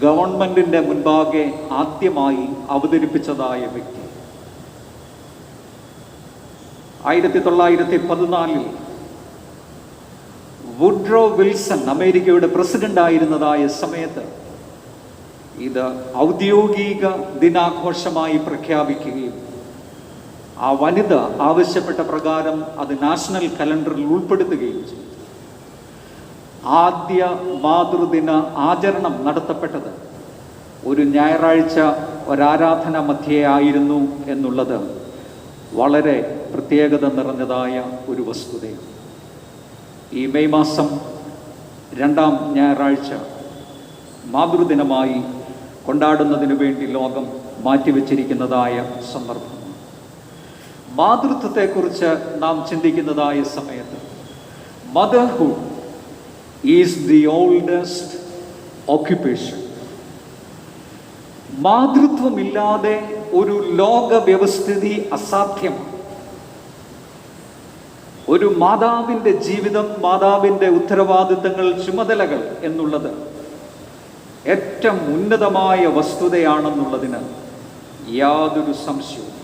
ഗവൺമെന്റിന്റെ മുൻപാകെ ആദ്യമായി അവതരിപ്പിച്ചതായ വ്യക്തി. 1914 വുഡ്രോ വിൽസൺ അമേരിക്കയുടെ പ്രസിഡന്റ് ആയിരുന്നതായ സമയത്ത് ഇത് ഔദ്യോഗിക ദിനാഘോഷമായി പ്രഖ്യാപിക്കുകയും ആ വനിത ആവശ്യപ്പെട്ട പ്രകാരം അത് നാഷണൽ കലണ്ടറിൽ ഉൾപ്പെടുത്തുകയും ചെയ്തു. ആദ്യ മാതൃദിന ആചരണം നടത്തപ്പെട്ടത് ഒരു ഞായറാഴ്ച ഒരാരാധന മധ്യേ ആയിരുന്നു എന്നുള്ളത് വളരെ പ്രത്യേകത നിറഞ്ഞതായ ഒരു വസ്തുതയാണ്. ഈ മെയ് മാസം 2-ാം ഞായറാഴ്ച മാതൃദിനമായി കൊണ്ടാടുന്നതിനു വേണ്ടി ലോകം മാറ്റിവെച്ചിരിക്കുന്നതായ സന്ദർഭം. മാതൃത്വത്തെക്കുറിച്ച് നാം ചിന്തിക്കുന്നതായ സമയത്ത് motherhood is the oldest occupation. മാതൃത്വമില്ലാതെ ഒരു ലോക വ്യവസ്ഥിതി അസാധ്യമാണ്. ഒരു മാതാവിൻ്റെ ജീവിതം, മാതാവിൻ്റെ ഉത്തരവാദിത്തങ്ങൾ, ചുമതലകൾ എന്നുള്ളത് ഏറ്റവും ഉന്നതമായ വസ്തുതയാണെന്നുള്ളതിന് യാതൊരു സംശയവും.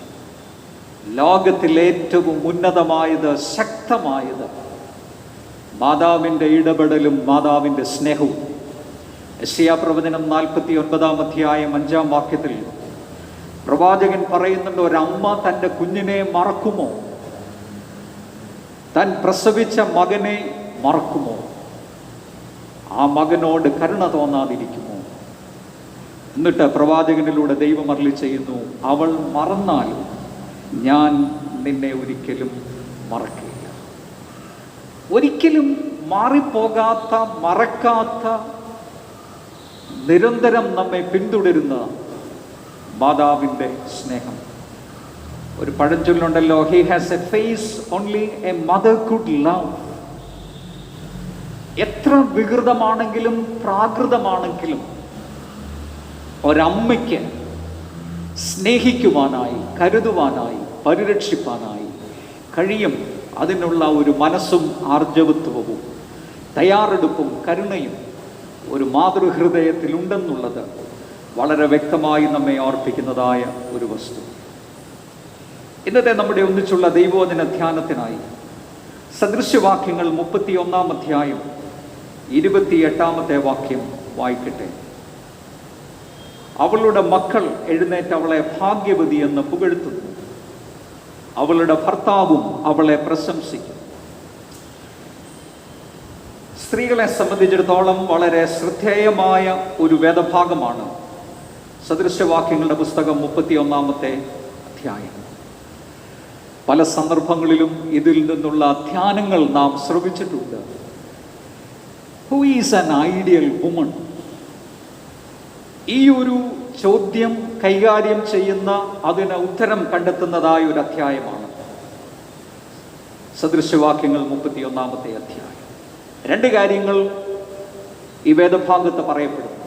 ലോകത്തിലേറ്റവും ഉന്നതമായത്, ശക്തമായത് മാതാവിൻ്റെ ഇടപെടലും മാതാവിൻ്റെ സ്നേഹവും. യെശയ്യാ പ്രവചനം 49-ാം അധ്യായം 5-ാം വാക്യത്തിൽ പ്രവാചകൻ പറയുന്നുണ്ട്, ഒരമ്മ തൻ്റെ കുഞ്ഞിനെ മറക്കുമോ? താൻ പ്രസവിച്ച മകനെ മറക്കുമോ? ആ മകനോട് കരുണ തോന്നാതിരിക്കുമോ? എന്നിട്ട് പ്രവാചകനിലൂടെ ദൈവം അരുളി ചെയ്യുന്നു, അവൾ മറന്നാലും ഞാൻ നിന്നെ ഒരിക്കലും മറക്കില്ല. ഒരിക്കലും മാറിപ്പോകാത്ത, മറക്കാത്ത, നിരന്തരം നമ്മെ പിന്തുടരുന്ന മാതാവിൻ്റെ സ്നേഹം. ഒരു പഴഞ്ചൊല്ലുണ്ടല്ലോ, he has a face only a mother could love. എത്ര വികൃതമാണെങ്കിലും പ്രാകൃതമാണെങ്കിലും ഒരമ്മയ്ക്ക് സ്നേഹിക്കുവാനായി, കരുതുവാനായി, പരിരക്ഷിപ്പാനായി കഴിയും. അതിനുള്ള ഒരു മനസ്സും ആർജവത്വവും തയ്യാറെടുപ്പും കരുണയും ഒരു മാതൃഹൃദയത്തിലുണ്ടെന്നുള്ളത് വളരെ വ്യക്തമായി നമ്മെ ഓർപ്പിക്കുന്നതായ ഒരു വസ്തു. ഇന്നത്തെ നമ്മുടെ ഒന്നിച്ചുള്ള ദൈവവചന ധ്യാനത്തിനായി സദൃശ്യവാക്യങ്ങൾ 31-ാം അധ്യായം 28-ാമത്തെ വാക്യം വായിക്കട്ടെ. അവളുടെ മക്കൾ എഴുന്നേറ്റ് അവളെ ഭാഗ്യവതി എന്ന് പുകഴ്ത്തുന്നു, അവളുടെ ഭർത്താവും അവളെ പ്രശംസിക്കും. സ്ത്രീകളെ സംബന്ധിച്ചിടത്തോളം വളരെ ശ്രദ്ധേയമായ ഒരു വേദഭാഗമാണ് സദൃശ്യവാക്യങ്ങളുടെ പുസ്തകം 31-ാമത്തെ അധ്യായം. പല സന്ദർഭങ്ങളിലും ഇതിൽ നിന്നുള്ള ധ്യാനങ്ങൾ നാം ശ്രവിച്ചിട്ടുണ്ട്. Who is an ideal woman? ഈ ഒരു ചോദ്യം കൈകാര്യം ചെയ്യുന്ന, അതിന് ഉത്തരം കണ്ടെത്തുന്നതായ ഒരു അധ്യായമാണ് സദൃശ്യവാക്യങ്ങൾ 31-ാമത്തെ അധ്യായം. 2 കാര്യങ്ങൾ ഈ വേദഭാഗത്ത് പറയപ്പെടുന്നു.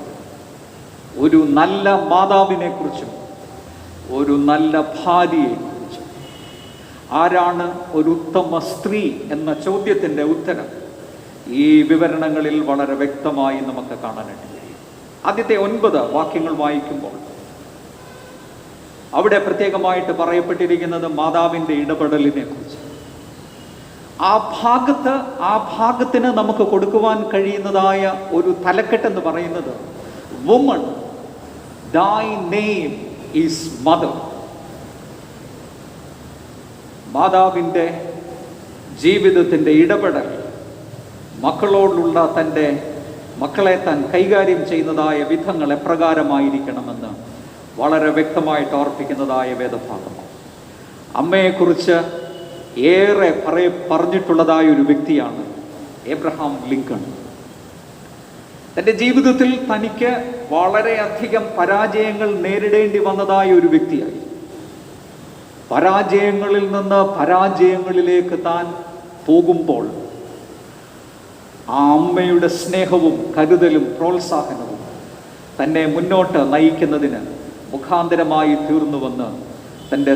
ഒരു നല്ല മാതാവിനെ കുറിച്ചും ഒരു നല്ല ഭാര്യയെ കുറിച്ചും. ആരാണ് ഒരു ഉത്തമ സ്ത്രീ എന്ന ചോദ്യത്തിൻ്റെ ഉത്തരം ഈ വിവരണങ്ങളിൽ വളരെ വ്യക്തമായി നമുക്ക് കാണാനായിട്ട് കഴിയും. ആദ്യത്തെ 9 വാക്യങ്ങൾ വായിക്കുമ്പോൾ അവിടെ പ്രത്യേകമായിട്ട് പറയപ്പെട്ടിരിക്കുന്നത് മാതാവിൻ്റെ ഇടപെടലിനെ കുറിച്ച്. ആ ഭാഗത്തിന് നമുക്ക് കൊടുക്കുവാൻ കഴിയുന്നതായ ഒരു തലക്കെട്ടെന്ന് പറയുന്നത് വുമൺ ദൈ നെയിം ഈസ് മദർ. മാതാവിൻ്റെ ജീവിതത്തിൻ്റെ ഇടപെടൽ, മക്കളോടുള്ള തൻ്റെ മക്കളെ താൻ കൈകാര്യം ചെയ്യുന്നതായ വിധങ്ങൾ എപ്രകാരമായിരിക്കണമെന്ന് വളരെ വ്യക്തമായിട്ട് ഓർപ്പിക്കുന്നതായ വേദഭാഗമാണ്. അമ്മയെക്കുറിച്ച് ഏറെ പറഞ്ഞിട്ടുള്ളതായ ഒരു വ്യക്തിയാണ് എബ്രഹാം ലിങ്കൺ. തൻ്റെ ജീവിതത്തിൽ തനിക്ക് വളരെയധികം പരാജയങ്ങൾ നേരിടേണ്ടി വന്നതായ ഒരു വ്യക്തിയായി. പരാജയങ്ങളിൽ നിന്ന് പരാജയങ്ങളിലേക്ക് താൻ പോകുമ്പോൾ ആ അമ്മയുടെ സ്നേഹവും കരുതലും പ്രോത്സാഹനവും തന്നെ മുന്നോട്ട് നയിക്കുന്നതിന് മുഖാന്തരമായി തീർന്നുവെന്ന് തൻ്റെ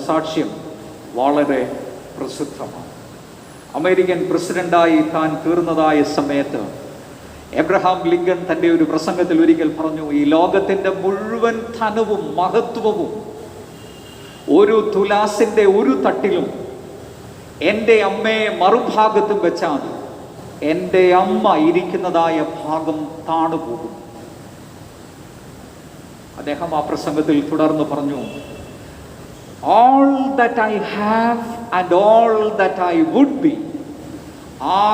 സാക്ഷ്യം വളരെ പ്രസിദ്ധമാണ്. അമേരിക്കൻ പ്രസിഡന്റായി താൻ തീർന്നതായ സമയത്ത് എബ്രഹാം ലിങ്കൺ തൻ്റെ ഒരു പ്രസംഗത്തിൽ ഒരിക്കൽ പറഞ്ഞു, ഈ ലോകത്തിൻ്റെ മുഴുവൻ ധനവും മഹത്വവും ഒരു തുലാസിൻ്റെ ഒരു തട്ടിലും എൻ്റെ അമ്മയെ മറുഭാഗത്തും വെച്ചാൽ എൻ്റെ അമ്മ ഇരിക്കുന്നതായ ഭാഗം താണുപോകും. അദ്ദേഹം ആ പ്രസംഗത്തിൽ തുടർന്ന് പറഞ്ഞു, all that I have and all that I would be,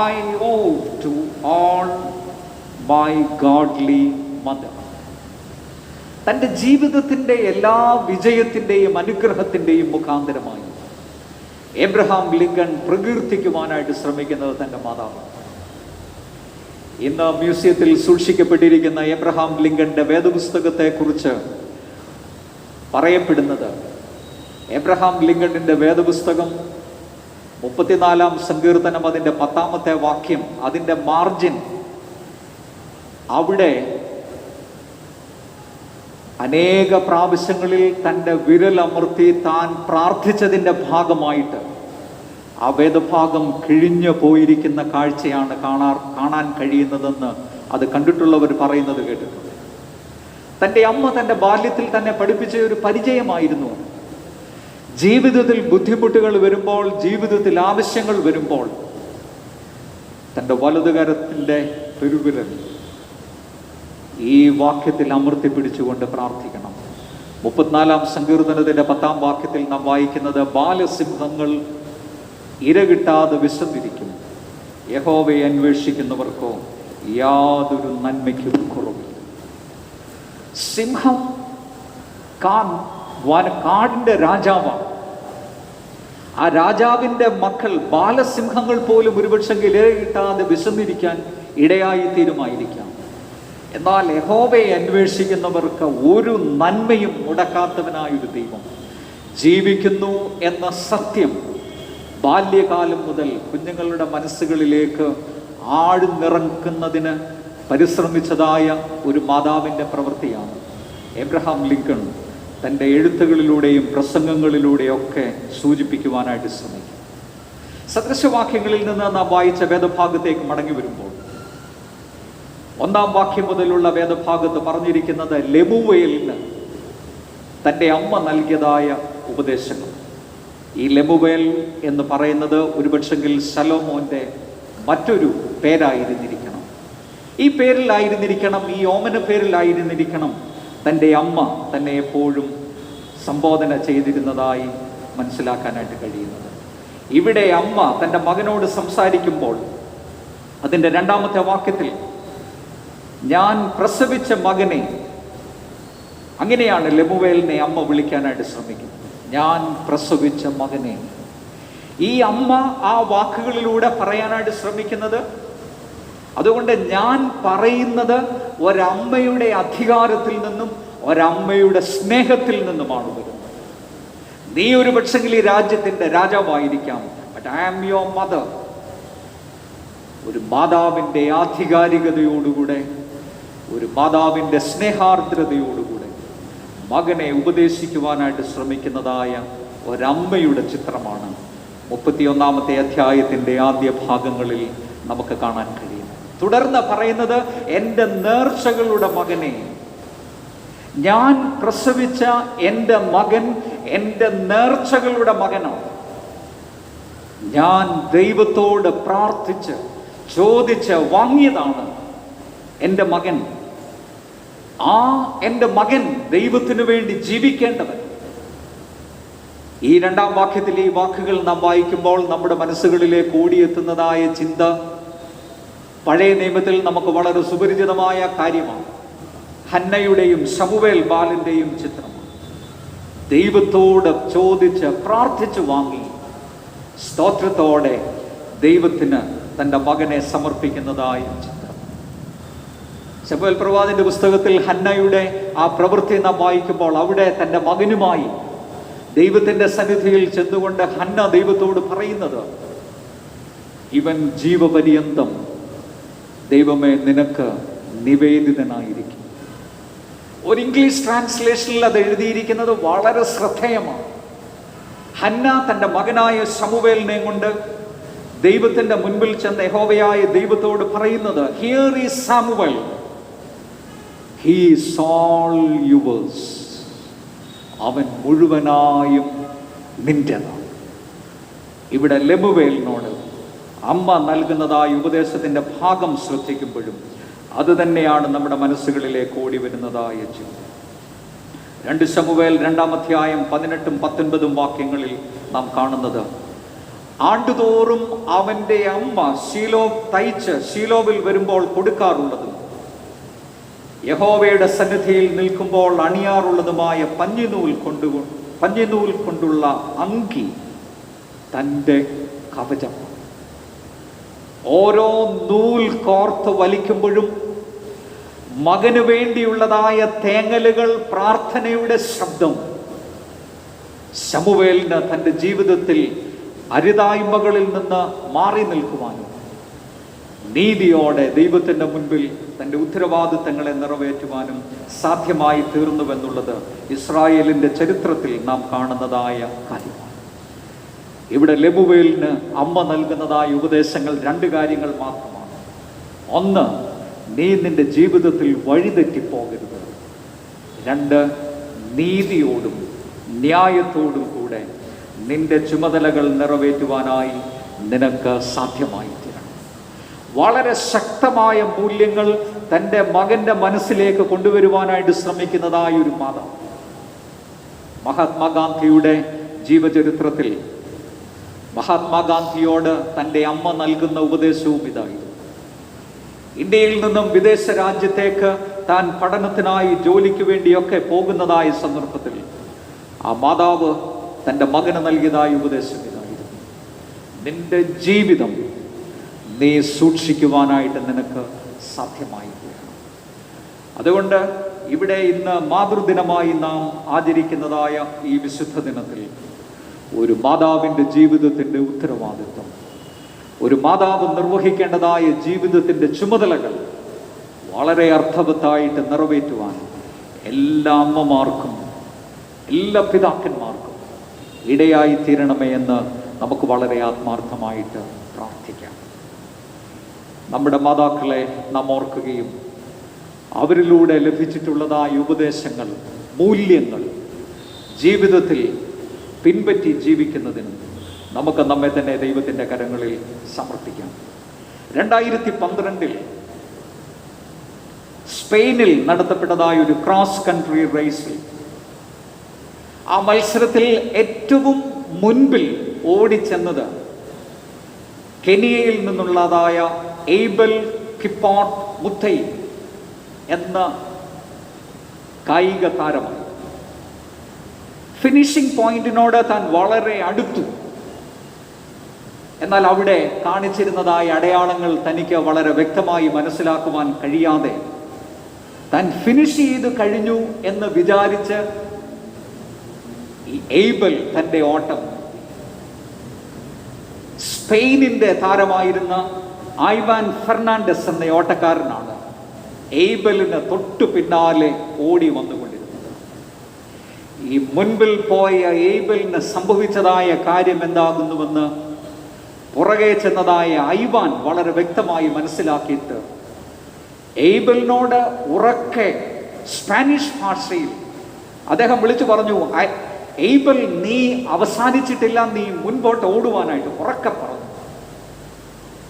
I owe to all my godly mother. തൻ്റെ ജീവിതത്തിൻ്റെ എല്ലാ വിജയത്തിൻ്റെയും അനുഗ്രഹത്തിൻ്റെയും മുഖാന്തരമായി എബ്രഹാം ലിങ്കൺ പ്രകീർത്തിക്കുവാനായിട്ട് ശ്രമിക്കുന്നത് തൻ്റെ മാതാവാണ്. ഇന്ന് മ്യൂസിയത്തിൽ സൂക്ഷിക്കപ്പെട്ടിരിക്കുന്ന എബ്രഹാം ലിങ്കന്റെ വേദപുസ്തകത്തെക്കുറിച്ച് പറയപ്പെടുന്നത്, എബ്രഹാം ലിങ്കണിൻ്റെ വേദപുസ്തകം 34-ാം സങ്കീർത്തനം അതിൻ്റെ 10-ാമത്തെ വാക്യം, അതിൻ്റെ മാർജിൻ, അവിടെ അനേക പ്രാവശ്യങ്ങളിൽ തൻ്റെ വിരലമർത്തി താൻ പ്രാർത്ഥിച്ചതിൻ്റെ ഭാഗമായിട്ട് ആ വേദഭാഗം കിഴിഞ്ഞു പോയിരിക്കുന്ന കാഴ്ചയാണ് കാണാൻ കഴിയുന്നതെന്ന് അത് കണ്ടിട്ടുള്ളവർ പറയുന്നത് കേട്ടിട്ടുണ്ട്. തൻ്റെ അമ്മ തൻ്റെ ബാല്യത്തിൽ തന്നെ പഠിപ്പിച്ച ഒരു പരിചയമായിരുന്നു. ജീവിതത്തിൽ ബുദ്ധിമുട്ടുകൾ വരുമ്പോൾ, ജീവിതത്തിൽ ആവശ്യങ്ങൾ വരുമ്പോൾ തൻ്റെ വലതുകരത്തിൻ്റെ പെരുവിരൽ ഈ വാക്യത്തിൽ അമർത്തി പിടിച്ചുകൊണ്ട് പ്രാർത്ഥിക്കണം. 34-ാം സങ്കീർത്തനത്തിൻ്റെ 10-ാം വാക്യത്തിൽ നാം വായിക്കുന്നത്, ബാലസിംഹങ്ങൾ ഇരകിട്ടാതെ വിശന്നിരിക്കും, യഹോവയെ അന്വേഷിക്കുന്നവർക്കോ യാതൊരു നന്മയ്ക്കും കുറവില്ല. സിംഹം കാടിൻ്റെ രാജാവാണ്. ആ രാജാവിൻ്റെ മക്കൾ ബാലസിംഹങ്ങൾ പോലും ഒരുപക്ഷെങ്കിൽ ഇരകിട്ടാതെ വിശന്നിരിക്കാൻ ഇടയായി തീരുമായിരിക്കാം. എന്നാൽ യഹോവയെ അന്വേഷിക്കുന്നവർക്ക് ഒരു നന്മയും മുടക്കാത്തവനായൊരു ദൈവം ജീവിക്കുന്നു എന്ന സത്യം ബാല്യകാലം മുതൽ കുഞ്ഞുങ്ങളുടെ മനസ്സുകളിലേക്ക് ആഴ്ന്നിറക്കുന്നതിന് പരിശ്രമിച്ചതായ ഒരു മാതാവിൻ്റെ പ്രവൃത്തിയാണ് എബ്രഹാം ലിങ്കൺ തൻ്റെ എഴുത്തുകളിലൂടെയും പ്രസംഗങ്ങളിലൂടെയൊക്കെ സൂചിപ്പിക്കുവാനായിട്ട് ശ്രമിക്കും. സദൃശവാക്യങ്ങളിൽ നിന്ന് നാം വായിച്ച വേദഭാഗത്തേക്ക് മടങ്ങി വരുമ്പോൾ 1-ാം വാക്യം മുതലുള്ള വേദഭാഗത്ത് പറഞ്ഞിരിക്കുന്നത് ലെമുവേലിന് തൻ്റെ അമ്മ നൽകിയതായ ഉപദേശങ്ങൾ. ഈ ലെമുവേൽ എന്ന് പറയുന്നത് ഒരുപക്ഷെങ്കിൽ ശലോമോൻ്റെ മറ്റൊരു പേരായിരുന്നിരിക്കണം. ഈ പേരിലായിരുന്നിരിക്കണം, ഈ ഓമന പേരിലായിരുന്നിരിക്കണം തൻ്റെ അമ്മ തന്നെ എപ്പോഴും സംബോധന ചെയ്തിരുന്നതായി മനസ്സിലാക്കാനായിട്ട് കഴിയുന്നത്. ഇവിടെ അമ്മ തൻ്റെ മകനോട് സംസാരിക്കുമ്പോൾ അതിൻ്റെ 2-ാമത്തെ വാക്യത്തിൽ, ഞാൻ പ്രസവിച്ച മകനെ, അങ്ങനെയാണ് ലെമുവേലിനെ അമ്മ വിളിക്കാനായിട്ട് ശ്രമിക്കുന്നത്, ഞാൻ പ്രസവിച്ച മകനെ. ഈ അമ്മ ആ വാക്കുകളിലൂടെ പറയാനായിട്ട് ശ്രമിക്കുന്നത്, അതുകൊണ്ട് ഞാൻ പറയുന്നത് ഒരമ്മയുടെ അധികാരത്തിൽ നിന്നും ഒരമ്മയുടെ സ്നേഹത്തിൽ നിന്നുമാണ് വരുന്നത്. നീ ഒരു പക്ഷെങ്കിൽ ഈ രാജ്യത്തിൻ്റെ രാജാവായിരിക്കാം, but I am your mother. ഒരു മാതാവിൻ്റെ ആധികാരികതയോടുകൂടെ, ഒരു മാതാവിൻ്റെ സ്നേഹാർദ്രതയോടുകൂടെ മകനെ ഉപദേശിക്കുവാനായിട്ട് ശ്രമിക്കുന്നതായ ഒരമ്മയുടെ ചിത്രമാണ് 31-ാമത്തെ അധ്യായത്തിൻ്റെ ആദ്യ ഭാഗങ്ങളിൽ നമുക്ക് കാണാൻ കഴിയും. തുടർന്ന് പറയുന്നത്, എൻ്റെ നേർച്ചകളുടെ മകനെ, ഞാൻ പ്രസവിച്ച എൻ്റെ മകൻ എൻ്റെ നേർച്ചകളുടെ മകനാണ്. ഞാൻ ദൈവത്തോട് പ്രാർത്ഥിച്ച് ചോദിച്ച് വാങ്ങിയതാണ് എൻ്റെ മകൻ. ആ എൻ്റെ മകൻ ദൈവത്തിനു വേണ്ടി ജീവിക്കേണ്ടവൻ. ഈ 2-ാം വാക്യത്തിൽ ഈ വാക്കുകൾ നാം വായിക്കുമ്പോൾ നമ്മുടെ മനസ്സുകളിലേക്ക് ഓടിയെത്തുന്നതായ ചിന്ത, പഴയ നിയമത്തിൽ നമുക്ക് വളരെ സുപരിചിതമായ കാര്യമാണ്. ഹന്നയുടെയും ശമൂവേൽ ബാലന്റെയും ചിത്രമാണ്. ദൈവത്തോട് ചോദിച്ച് പ്രാർത്ഥിച്ചു വാങ്ങി സ്തോത്രത്തോടെ ദൈവത്തിന് തൻ്റെ മകനെ സമർപ്പിക്കുന്നതായ ചിത്രം. ശമൂവേൽ പ്രവാചകന്റെ പുസ്തകത്തിൽ ഹന്നയുടെ ആ പ്രവൃത്തി നാം വായിക്കുമ്പോൾ അവിടെ തൻ്റെ മകനുമായി ദൈവത്തിൻ്റെ സന്നിധിയിൽ ചെന്നുകൊണ്ട് ഹന്ന ദൈവത്തോട് പറയുന്നത്, ഇവൻ ജീവപര്യന്തം ദൈവമേ നിനക്ക് നിവേദിതനായിരിക്കും. ഒരു ഇംഗ്ലീഷ് ട്രാൻസ്ലേഷനിൽ അത് എഴുതിയിരിക്കുന്നത് വളരെ ശ്രദ്ധേയമാണ്. ഹന്ന തൻ്റെ മകനായ ശമൂവേലിനെ കൊണ്ട് ദൈവത്തിൻ്റെ മുൻപിൽ ചെന്ന് യഹോവയായ ദൈവത്തോട് പറയുന്നത്, here is Samuel, he is all yours. അവൻ മുഴുവനായും നിന്റേതാണ്. ഇവിടെ ലെമുവേലിനോട് അമ്മ നൽകുന്നതായ ഉപദേശത്തിൻ്റെ ഭാഗം ശ്രദ്ധിക്കുമ്പോഴും അത് തന്നെയാണ് നമ്മുടെ മനസ്സുകളിലേക്ക് ഓടി വരുന്നതായ ചിന്ത. 2 ശമൂവേൽ 2-ാം അധ്യായം 18-ഉം 19-ഉം വാക്യങ്ങളിൽ നാം കാണുന്നത്, ആണ്ടുതോറും അവൻ്റെ അമ്മ ശീലോ തയ്ച്ച് ശീലോവിൽ വരുമ്പോൾ കൊടുക്കാറുള്ളതും യഹോവയുടെ സന്നിധിയിൽ നിൽക്കുമ്പോൾ അണിയാറുള്ളതുമായ പഞ്ഞിനൂൽ കൊണ്ടുള്ള അങ്കി തൻ്റെ കവചം. ഓരോ നൂൽ കോർത്ത് വലിക്കുമ്പോഴും മകന് വേണ്ടിയുള്ളതായ തേങ്ങലുകൾ, പ്രാർത്ഥനയുടെ ശബ്ദം ശമൂവേലിന് തൻ്റെ ജീവിതത്തിൽ അരുതായ്മകളിൽ നിന്ന് മാറി നിൽക്കുവാനും നീതിയോടെ ദൈവത്തിൻ്റെ മുൻപിൽ തൻ്റെ ഉത്തരവാദിത്തങ്ങളെ നിറവേറ്റുവാനും സാധ്യമായി തീർന്നുവെന്നുള്ളത് ഇസ്രായേലിൻ്റെ ചരിത്രത്തിൽ നാം കാണുന്നതായ കാര്യമാണ്. ഇവിടെ ലെമുവേലിന് അമ്മ നൽകുന്നതായ ഉപദേശങ്ങൾ 2 കാര്യങ്ങൾ മാത്രമാണ്. ഒന്ന്, നീ നിന്റെ ജീവിതത്തിൽ വഴിതെറ്റിപ്പോകരുത്. 2, നീതിയോടും ന്യായത്തോടും കൂടെ നിന്റെ ചുമതലകൾ നിറവേറ്റുവാനായി നിനക്ക് സാധ്യമായി തീരണം. വളരെ ശക്തമായ മൂല്യങ്ങൾ തൻ്റെ മകൻ്റെ മനസ്സിലേക്ക് കൊണ്ടുവരുവാനായിട്ട് ശ്രമിക്കുന്നതായ ഒരു മാതാവ്. മഹാത്മാഗാന്ധിയുടെ ജീവചരിത്രത്തിൽ മഹാത്മാഗാന്ധിയോട് തൻ്റെ അമ്മ നൽകുന്ന ഉപദേശവും ഇതായിരുന്നു. ഇന്ത്യയിൽ നിന്നും വിദേശ രാജ്യത്തേക്ക് താൻ പഠനത്തിനായി ജോലിക്ക് വേണ്ടിയൊക്കെ പോകുന്നതായ സന്ദർഭത്തിൽ ആ മാതാവ് തൻ്റെ മകന് നൽകിയതായ ഉപദേശം ഇതായിരുന്നു, നിന്റെ ജീവിതം നീ സൂക്ഷിക്കുവാനായിട്ട് നിനക്ക് സാധ്യമായി തീരണം. അതുകൊണ്ട് ഇവിടെ ഇന്ന് മാതൃദിനമായി നാം ആചരിക്കുന്നതായ ഈ വിശുദ്ധ ദിനത്തിൽ ഒരു മാതാവിൻ്റെ ജീവിതത്തിൻ്റെ ഉത്തരവാദിത്വം, ഒരു മാതാവ് നിർവഹിക്കേണ്ടതായ ജീവിതത്തിൻ്റെ ചുമതലകൾ വളരെ അർത്ഥവത്തായിട്ട് നിറവേറ്റുവാൻ എല്ലാ അമ്മമാർക്കും എല്ലാ പിതാക്കന്മാർക്കും ഇടയായി തീരണമേ എന്ന് നമുക്ക് വളരെ ആത്മാർത്ഥമായിട്ട് പ്രാർത്ഥിക്കാം. നമ്മുടെ മാതാക്കളെ നാം ഓർക്കുകയും അവരിലൂടെ ലഭിച്ചിട്ടുള്ളതായ ഉപദേശങ്ങൾ, മൂല്യങ്ങൾ ജീവിതത്തിൽ പിൻപറ്റി ജീവിക്കുന്നതിനും നമുക്ക് നമ്മെ തന്നെ ദൈവത്തിൻ്റെ കരങ്ങളിൽ സമർപ്പിക്കാം. 2012 സ്പെയിനിൽ നടത്തപ്പെട്ടതായ ഒരു ക്രോസ് കൺട്രി റേസിൽ ആ മത്സരത്തിൽ ഏറ്റവും മുൻപിൽ ഓടിച്ചെന്നത് കെനിയയിൽ നിന്നുള്ളതായ എയ്ബൽ കിപ്പോട്ട് മുത്തൈ എന്ന കായിക താരമാണ്. ഫിനിഷിംഗ് പോയിന്റിനോട് താൻ വളരെ അടുത്തു. എന്നാൽ അവിടെ കാണിച്ചിരുന്നതായ അടയാളങ്ങൾ തനിക്ക് വളരെ വ്യക്തമായി മനസ്സിലാക്കുവാൻ കഴിയാതെ താൻ ഫിനിഷ് ചെയ്ത് കഴിഞ്ഞു എന്ന് വിചാരിച്ച് ഈ എയ്ബൽ തൻ്റെ ഓട്ടം സ്പെയിനിൻ്റെ താരമായിരുന്ന ഐവാൻ ഫെർണാണ്ടസ് എന്ന ഓട്ടക്കാരനാണ് എയ്ബലിന് തൊട്ടു പിന്നാലെ ഓടി വന്നുകൊണ്ടിരുന്നത്. ഈ മുൻപിൽ പോയ എയ്ബലിന് സംഭവിച്ചതായ കാര്യം എന്താകുന്നുവെന്ന് പുറകെ ചെന്നതായ ഐവാൻ വളരെ വ്യക്തമായി മനസ്സിലാക്കിയിട്ട് എയ്ബലിനോട് ഉറക്കെ സ്പാനിഷ് ഭാഷയിൽ അദ്ദേഹം വിളിച്ചു പറഞ്ഞു, എയ്ബൽ നീ അവസാനിച്ചിട്ടില്ല, നീ മുൻപോട്ട് ഓടുവാനായിട്ട് ഉറക്കെ പറഞ്ഞു.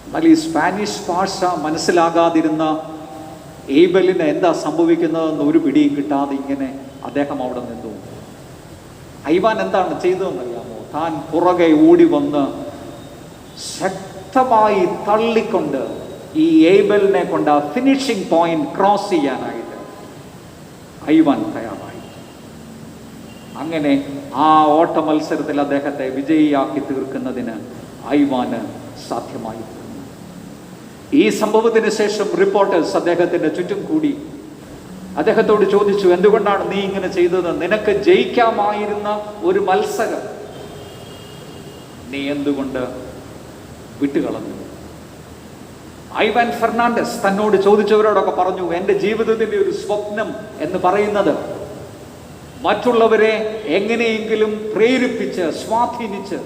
എന്നാൽ ഈ സ്പാനിഷ് ഭാഷ മനസ്സിലാകാതിരുന്ന എയ്ബലിന് എന്താ സംഭവിക്കുന്നതെന്ന് ഒരു പിടിയും കിട്ടാതെ ഇങ്ങനെ അദ്ദേഹം അവിടെ നിന്നു. ഐവാൻ എന്താണ് ചെയ്തതെന്നറിയാമോ? താൻ പുറകെ ഓടി വന്ന് ശക്തമായി തള്ളിക്കൊണ്ട് ഈ ഏബലിനെ കൊണ്ട് ആ ഫിനിഷിംഗ് പോയിന്റ് ക്രോസ് ചെയ്യാനായിട്ട് ഐവാൻ തയ്യാറായി. അങ്ങനെ ആ ഓട്ട മത്സരത്തിൽ അദ്ദേഹത്തെ വിജയിയാക്കി തീർക്കുന്നതിന് ഐവാന് സാധ്യമായി. ഈ സംഭവത്തിന് ശേഷം റിപ്പോർട്ടേഴ്സ് അദ്ദേഹത്തിന്റെ ചുറ്റും കൂടി അദ്ദേഹത്തോട് ചോദിച്ചു, എന്തുകൊണ്ടാണ് നീ ഇങ്ങനെ ചെയ്തത്? നിനക്ക് ജയിക്കാമായിരുന്ന ഒരു മത്സരം നീ എന്തുകൊണ്ട് വിട്ടുകളഞ്ഞു? ഐവാൻ ഫെർണാണ്ടസ് തന്നോട് ചോദിച്ചവരോടൊക്കെ പറഞ്ഞു, എൻ്റെ ജീവിതത്തിൻ്റെ ഒരു സ്വപ്നം എന്ന് പറയുന്നത് മറ്റുള്ളവരെ എങ്ങനെയെങ്കിലും പ്രേരിപ്പിച്ച് സ്വാധീനിച്ച്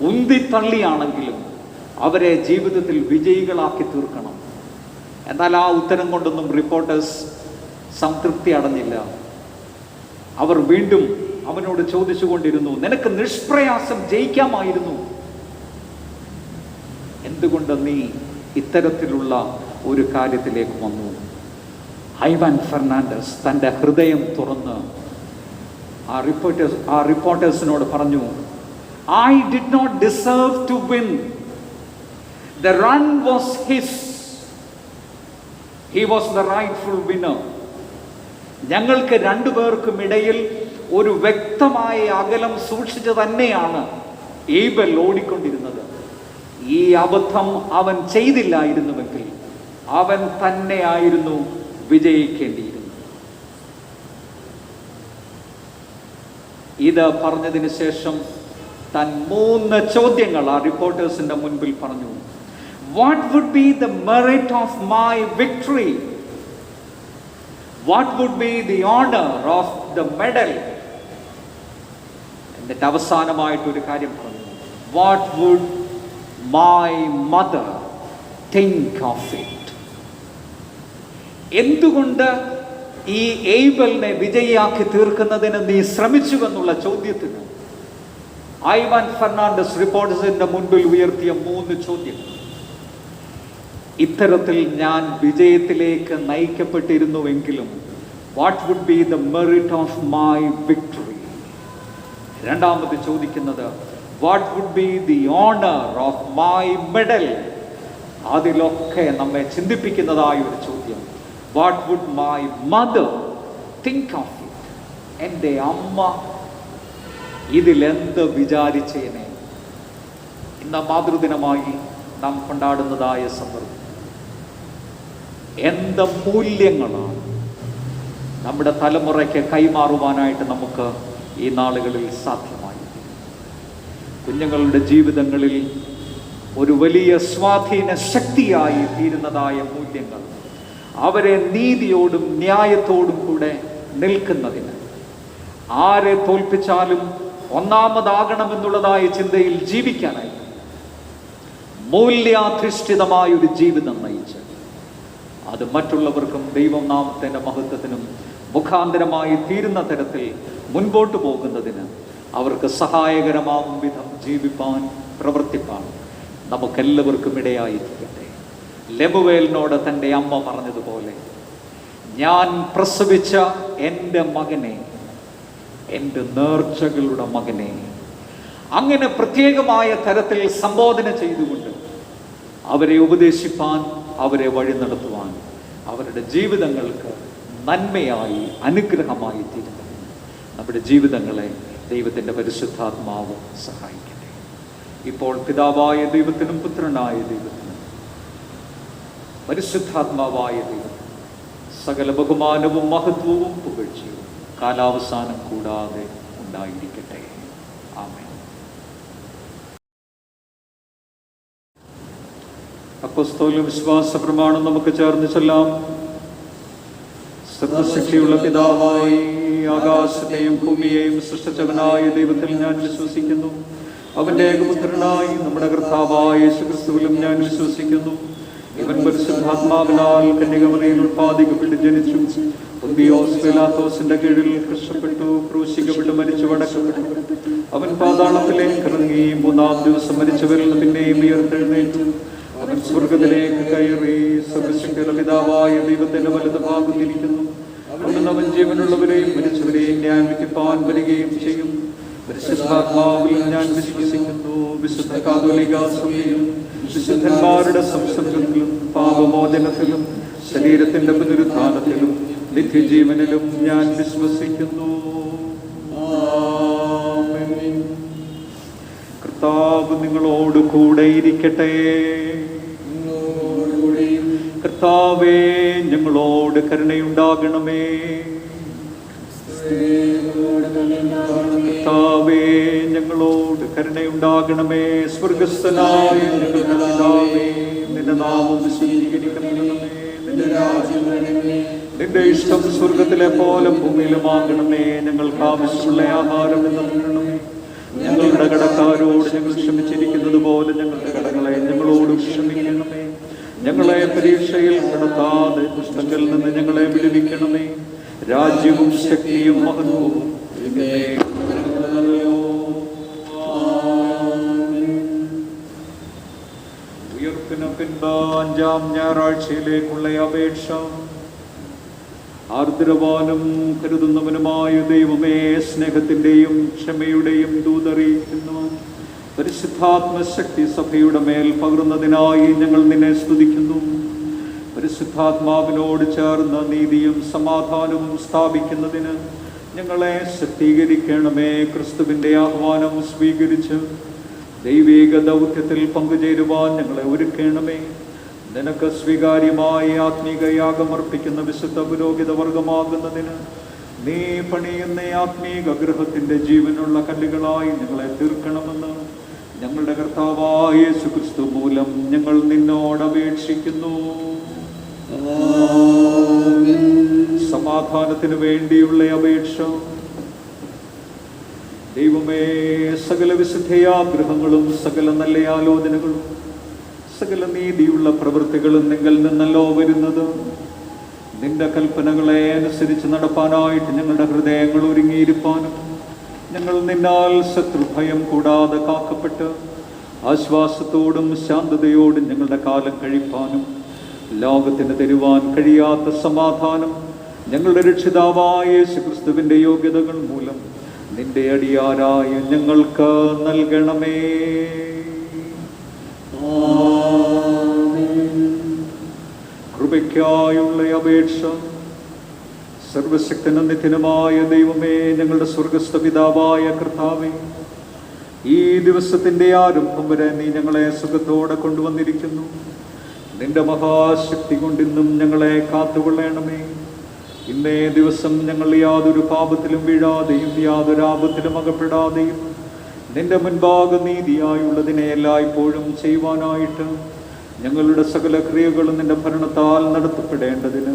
ഉന്തിത്തള്ളിയാണെങ്കിലും അവരെ ജീവിതത്തിൽ വിജയികളാക്കി തീർക്കണം. എന്നാൽ ആ ഉത്തരം കൊണ്ടൊന്നും റിപ്പോർട്ടേഴ്സ് സംതൃപ്തി അടഞ്ഞില്ല. അവർ വീണ്ടും അവനോട് ചോദിച്ചുകൊണ്ടിരുന്നു, നിനക്ക് നിഷ്പ്രയാസം ജയിക്കാമായിരുന്നു, എന്തുകൊണ്ട് നീ ഇത്തരത്തിലുള്ള ഒരു കാര്യത്തിലേക്ക് വന്നു? ഐവാൻ ഫെർണാണ്ടസ് തൻ്റെ ഹൃദയം തുറന്ന് ആ റിപ്പോർട്ടേഴ്സിനോട് പറഞ്ഞു, I did not deserve to win. The run was his. He was the rightful winner. ഞങ്ങൾക്ക് രണ്ടുപേർക്കും ഇടയിൽ ഒരു വ്യക്തമായ അകലം സൂക്ഷിച്ചു തന്നെയാണ് ഏബൽ ഓടിക്കൊണ്ടിരുന്നത്. ഈ അബദ്ധം അവൻ ചെയ്തില്ലായിരുന്നുവെങ്കിൽ അവൻ തന്നെയായിരുന്നു വിജയിക്കേണ്ടിയിരുന്നത്. ഇത് പറഞ്ഞതിന് ശേഷം താൻ 3 ചോദ്യങ്ങൾ ആ റിപ്പോർട്ടേഴ്സിന്റെ മുൻപിൽ പറഞ്ഞു. What would be the merit of my victory? What would be the honour of the medal? എന്നിട്ട് അവസാനമായിട്ടൊരു കാര്യം പറഞ്ഞു, what would my mother think of it? എന്തുകൊണ്ട് ഈ ഏബലിനെ വിജയിയാക്കി തീർക്കുന്നതിന് നീ ശ്രമിച്ചുവെന്നുള്ള ചോദ്യത്തിന് ഐവാൻ ഫെർണാണ്ടസ് റിപ്പോർട്ടേഴ്സിന്റെ മുൻപിൽ ഉയർത്തിയ 3 ചോദ്യങ്ങൾ. ഇത്തരത്തിൽ ഞാൻ വിജയത്തിലേക്ക് നയിക്കപ്പെട്ടിരുന്നുവെങ്കിലും what would be the merit of my victory? രണ്ടാമത് ചോദിക്കുന്നത്, what would be the honour of my medal? അതിലൊക്കെ നമ്മെ ചിന്തിപ്പിക്കുന്നതായ ഒരു ചോദ്യം, what would my mother think of it? എൻ്റെ അമ്മ ഇതിലെന്ത് വിചാരിച്ചേനെ? ഇന്ന് മാതൃദിനമായി നാം കൊണ്ടാടുന്നതായ സന്ദർഭം എന്ത് മൂല്യങ്ങളാണ് നമ്മുടെ തലമുറയ്ക്ക് കൈമാറുവാനായിട്ട് നമുക്ക് ഈ നാളുകളിൽ സാധ്യമായി? കുഞ്ഞുങ്ങളുടെ ജീവിതങ്ങളിൽ ഒരു വലിയ സ്വാധീന ശക്തിയായി തീരുന്നതായ മൂല്യങ്ങൾ, അവരെ നീതിയോടും ന്യായത്തോടും കൂടെ നിൽക്കുന്നതിന്, ആരെ തോൽപ്പിച്ചാലും ഒന്നാമതാകണമെന്നുള്ളതായ ചിന്തയിൽ ജീവിക്കാനായി മൂല്യാധിഷ്ഠിതമായൊരു ജീവിതം നയിച്ച് അത് മറ്റുള്ളവർക്കും ദൈവനാമത്തിൻ്റെ മഹത്വത്തിനും മുഖാന്തരമായി തീരുന്ന തരത്തിൽ മുൻപോട്ട് പോകുന്നതിന് അവർക്ക് സഹായകരമാവും വിധം ജീവിപ്പാൻ പ്രവർത്തിപ്പാൻ നമുക്കെല്ലാവർക്കും ഇടയായിരിക്കട്ടെ. ലെമുവേലിനോട് തൻ്റെ അമ്മ പറഞ്ഞതുപോലെ, ഞാൻ പ്രസവിച്ച എൻ്റെ മകനെ, എൻ്റെ നേർച്ചകളുടെ മകനെ, അങ്ങനെ പ്രത്യേകമായ തരത്തിൽ സംബോധന ചെയ്തുകൊണ്ട് അവരെ ഉപദേശിപ്പാൻ, അവരെ വഴി നടത്തുവാൻ, അവരുടെ ജീവിതങ്ങൾക്ക് നന്മയായി അനുഗ്രഹമായി തീരുന്നതിന് നമ്മുടെ ജീവിതങ്ങളെ ദൈവത്തിൻ്റെ പരിശുദ്ധാത്മാവ് സഹായിക്കട്ടെ. ഇപ്പോൾ പിതാവായ ദൈവത്തിനും പുത്രനായ ദൈവത്തിനും പരിശുദ്ധാത്മാവായ ദൈവത്തിനും സകല ബഹുമാനവും മഹത്വവും പുകഴ്ചയും കാലാവസാനം കൂടാതെ ഉണ്ടായിരിക്കട്ടെ. ആമേൻ. അപ്പോസ്തല വിശ്വാസ പ്രമാണം നമുക്ക് ചേർന്ന് ചൊല്ലാം. സർവശക്തിയുള്ള പിതാവായി ആകാശത്തെയും ഭൂമിയെയും സൃഷ്ടിച്ചവനായ ദൈവത്തിൽ ഞാൻ വിശ്വസിക്കുന്നു. അവന്റെ ഏകപുത്രനായി നമ്മുടെ കർത്താവായ യേശുക്രിസ്തുവിലും ഞാൻ വിശ്വസിക്കുന്നു. ഇവൻ പരിശുദ്ധാത്മാവിനാൽ കന്യകമറിയിൽ ഉൽപ്പാദിക്കപ്പെട്ട് ജനിച്ചു. പൊന്തിയോസ് പീലാത്തോസിന്റെ കീഴിൽ കഷ്ടപ്പെട്ടു, ക്രൂശിക്കപ്പെട്ട് മരിച്ചു, അടക്കപ്പെട്ടു. അവൻ പാതാളത്തിലേക്ക് ഇറങ്ങി 3-ാം ദിവസം മരിച്ചവരിൽ നിന്ന് പിന്നെയും ഉയർത്തെഴുന്നേറ്റു. അവൻ സ്വർഗത്തിലേക്ക് കയറി സർവശക്തിയുള്ള പിതാവായ ദൈവത്തിന്റെ വലത് ഭാഗത്തിരിക്കുന്നു. അവിടുന്ന് അവൻ ജീവനുള്ളവരെയും മരിച്ചവരെയും ന്യായം വിധിപ്പാൻ വരികയും ചെയ്യും. പരിശുദ്ധാത്മാവിൽ ഞാൻ വിശ്വസിക്കുന്നു. വിശുദ്ധ കാതോലിക സഭയിലും വിശുദ്ധന്മാരുടെ സംസർഗത്തിലും പാപമോചനത്തിലും ശരീരത്തിന്റെ പുനരുത്ഥാനത്തിലും നിത്യജീവനിലും ഞാൻ വിശ്വസിക്കുന്നു. ആമേൻ. കർത്താവ് നിങ്ങളോട് കൂടെ ഇരിക്കട്ടെ. കർത്താവേ, ഞങ്ങളോട് കരുണയുണ്ടാകണമേ. കർത്താവേ, ഞങ്ങളോട് കരുണയുണ്ടാകണമേ. സ്വർഗസ്ഥനായ ഞങ്ങളുടെ പിതാവേ, നിന്റെ നാമം വിശുദ്ധീകരിക്കപ്പെടണമേ. നിന്റെ രാജ്യം വരണമേ. നിന്റെ ഇഷ്ടം സ്വർഗത്തിലെ പോലെ ഭൂമിയിലുമാകണമേ. ഞങ്ങൾക്ക് ആവശ്യമുള്ള ആഹാരം ഇന്ന് തരണമേ. ഞങ്ങളുടെ കടക്കാരോട് ഞങ്ങൾ ക്ഷമിച്ചിരിക്കുന്നത് പോലെ ഞങ്ങളുടെ കടങ്ങളെ ഞങ്ങളോട് ക്ഷമിക്കണമേ. ഞങ്ങളെ പരീക്ഷയിൽ നടത്താതെ ദുഷ്ടങ്ങളിൽ നിന്ന് ഞങ്ങളെ വിടുവിക്കണമേ. രാജ്യവും ശക്തിയും മഹത്വവും ഉയർപ്പിന് പിൻപ് 5-ാം ഞായറാഴ്ചയിലേക്കുള്ള അപേക്ഷ. ആർദ്രവാനും കരുതുന്നവനുമായ ദൈവമേ, സ്നേഹത്തിന്റെയും ക്ഷമയുടെയും ദൂതറിയിക്കുന്നു. പരിശുദ്ധാത്മശക്തി സഭയുടെ മേൽ പകർന്നതിനായി ഞങ്ങൾ നിന്നെ സ്തുതിക്കുന്നു. പരിശുദ്ധാത്മാവിനോട് ചേർന്ന് നീതിയും സമാധാനവും സ്ഥാപിക്കുന്നതിന് ഞങ്ങളെ ശക്തീകരിക്കണമേ. ക്രിസ്തുവിന്റെ ആഹ്വാനം സ്വീകരിച്ച് ദൈവിക ദൗത്യത്തിൽ പങ്കുചേരുവാൻ ഞങ്ങളെ ഒരുക്കണമേ. നിനക്ക് സ്വീകാര്യമായ ആത്മീക യാഗമർപ്പിക്കുന്ന വിശുദ്ധ പുരോഹിത വർഗമാകുന്നതിന് നീ പണിയുന്ന ആത്മീക ഗൃഹത്തിന്റെ ജീവനുള്ള കല്ലുകളായി ഞങ്ങളെ തീർക്കണമെന്ന് ഞങ്ങളുടെ കർത്താവായ യേശുക്രിസ്തു മൂലം ഞങ്ങൾ നിന്നോട് അപേക്ഷിക്കുന്നു. സമാധാനത്തിന് വേണ്ടിയുള്ള അപേക്ഷ. ദൈവമേ, സകല വിശുദ്ധയാഗ്രഹങ്ങളും സകല നല്ല ആലോചനകളും സകല നീതിയുള്ള പ്രവൃത്തികളും നിങ്ങൾ നിന്നല്ലോ വരുന്നത്. നിന്റെ കൽപ്പനകളെ അനുസരിച്ച് നടപ്പാനായിട്ട് ഞങ്ങളുടെ ഹൃദയങ്ങൾ ഒരുങ്ങിയിരിപ്പാനും ഞങ്ങൾ നിന്നാൽ ശത്രുഭയം കൂടാതെ കാക്കപ്പെട്ട് ആശ്വാസത്തോടും ശാന്തതയോടും ഞങ്ങളുടെ കാലം കഴിപ്പാനും ലോകത്തിന് തരുവാൻ കഴിയാത്ത സമാധാനം ഞങ്ങളുടെ രക്ഷിതാവായ യേശുക്രിസ്തുവിന്റെ യോഗ്യതകൾ മൂലം നിന്റെ അടിയാരായ ഞങ്ങൾക്ക് നൽകണമേ. കൃപയ്ക്കായുള്ള അപേക്ഷ. സർവശക്തനും നിത്യനുമായ ദൈവമേ, ഞങ്ങളുടെ സ്വർഗസ്ഥ പിതാവായ കർത്താവേ, ഈ ദിവസത്തിന്റെ ആരംഭം വരെ നീ ഞങ്ങളെ സുഖത്തോടെ കൊണ്ടുവന്നിരിക്കുന്നു. നിന്റെ മഹാശക്തി കൊണ്ടിന്നും ഞങ്ങളെ കാത്തുകൊള്ളണമേ. ഇന്നേ ദിവസം ഞങ്ങൾ യാതൊരു പാപത്തിലും വീഴാതെയും യാതൊരു ആപത്തിലും അകപ്പെടാതെയും നിന്റെ മുൻപാകെ നീതിയായുള്ളതിനെ എല്ലായ്പ്പോഴും ചെയ്യുവാനായിട്ട് ഞങ്ങളുടെ സകല ക്രിയകളും നിന്റെ ഭരണത്താൽ നടത്തപ്പെടേണ്ടതിന്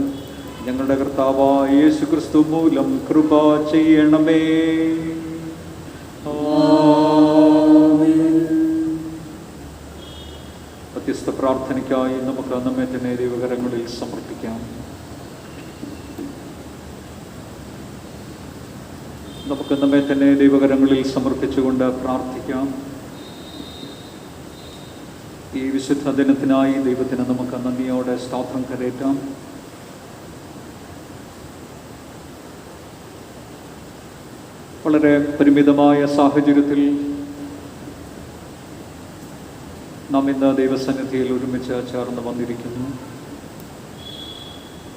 ഞങ്ങളുടെ കർത്താവായ യേശുക്രിസ്തു മൂലം കൃപ ചെയ്യണമേ. മധ്യസ്ഥ പ്രാർത്ഥനയ്ക്കായി നമുക്ക് നമ്മെ തന്നെ ദൈവകരങ്ങളിൽ സമർപ്പിക്കാം. നമുക്ക് നമ്മെ തന്നെ ദൈവകരങ്ങളിൽ സമർപ്പിച്ചുകൊണ്ട് പ്രാർത്ഥിക്കാം. ഈ വിശുദ്ധ ദിനത്തിനായി ദൈവത്തിന് നമുക്ക് നന്ദിയോടെ സ്തോത്രം കരേറ്റാം. വളരെ പരിമിതമായ സാഹചര്യത്തിൽ നാം ഇന്ന് ദൈവസന്നിധിയിൽ ഒരുമിച്ച് ചേർന്ന് വന്നിരിക്കുന്നു.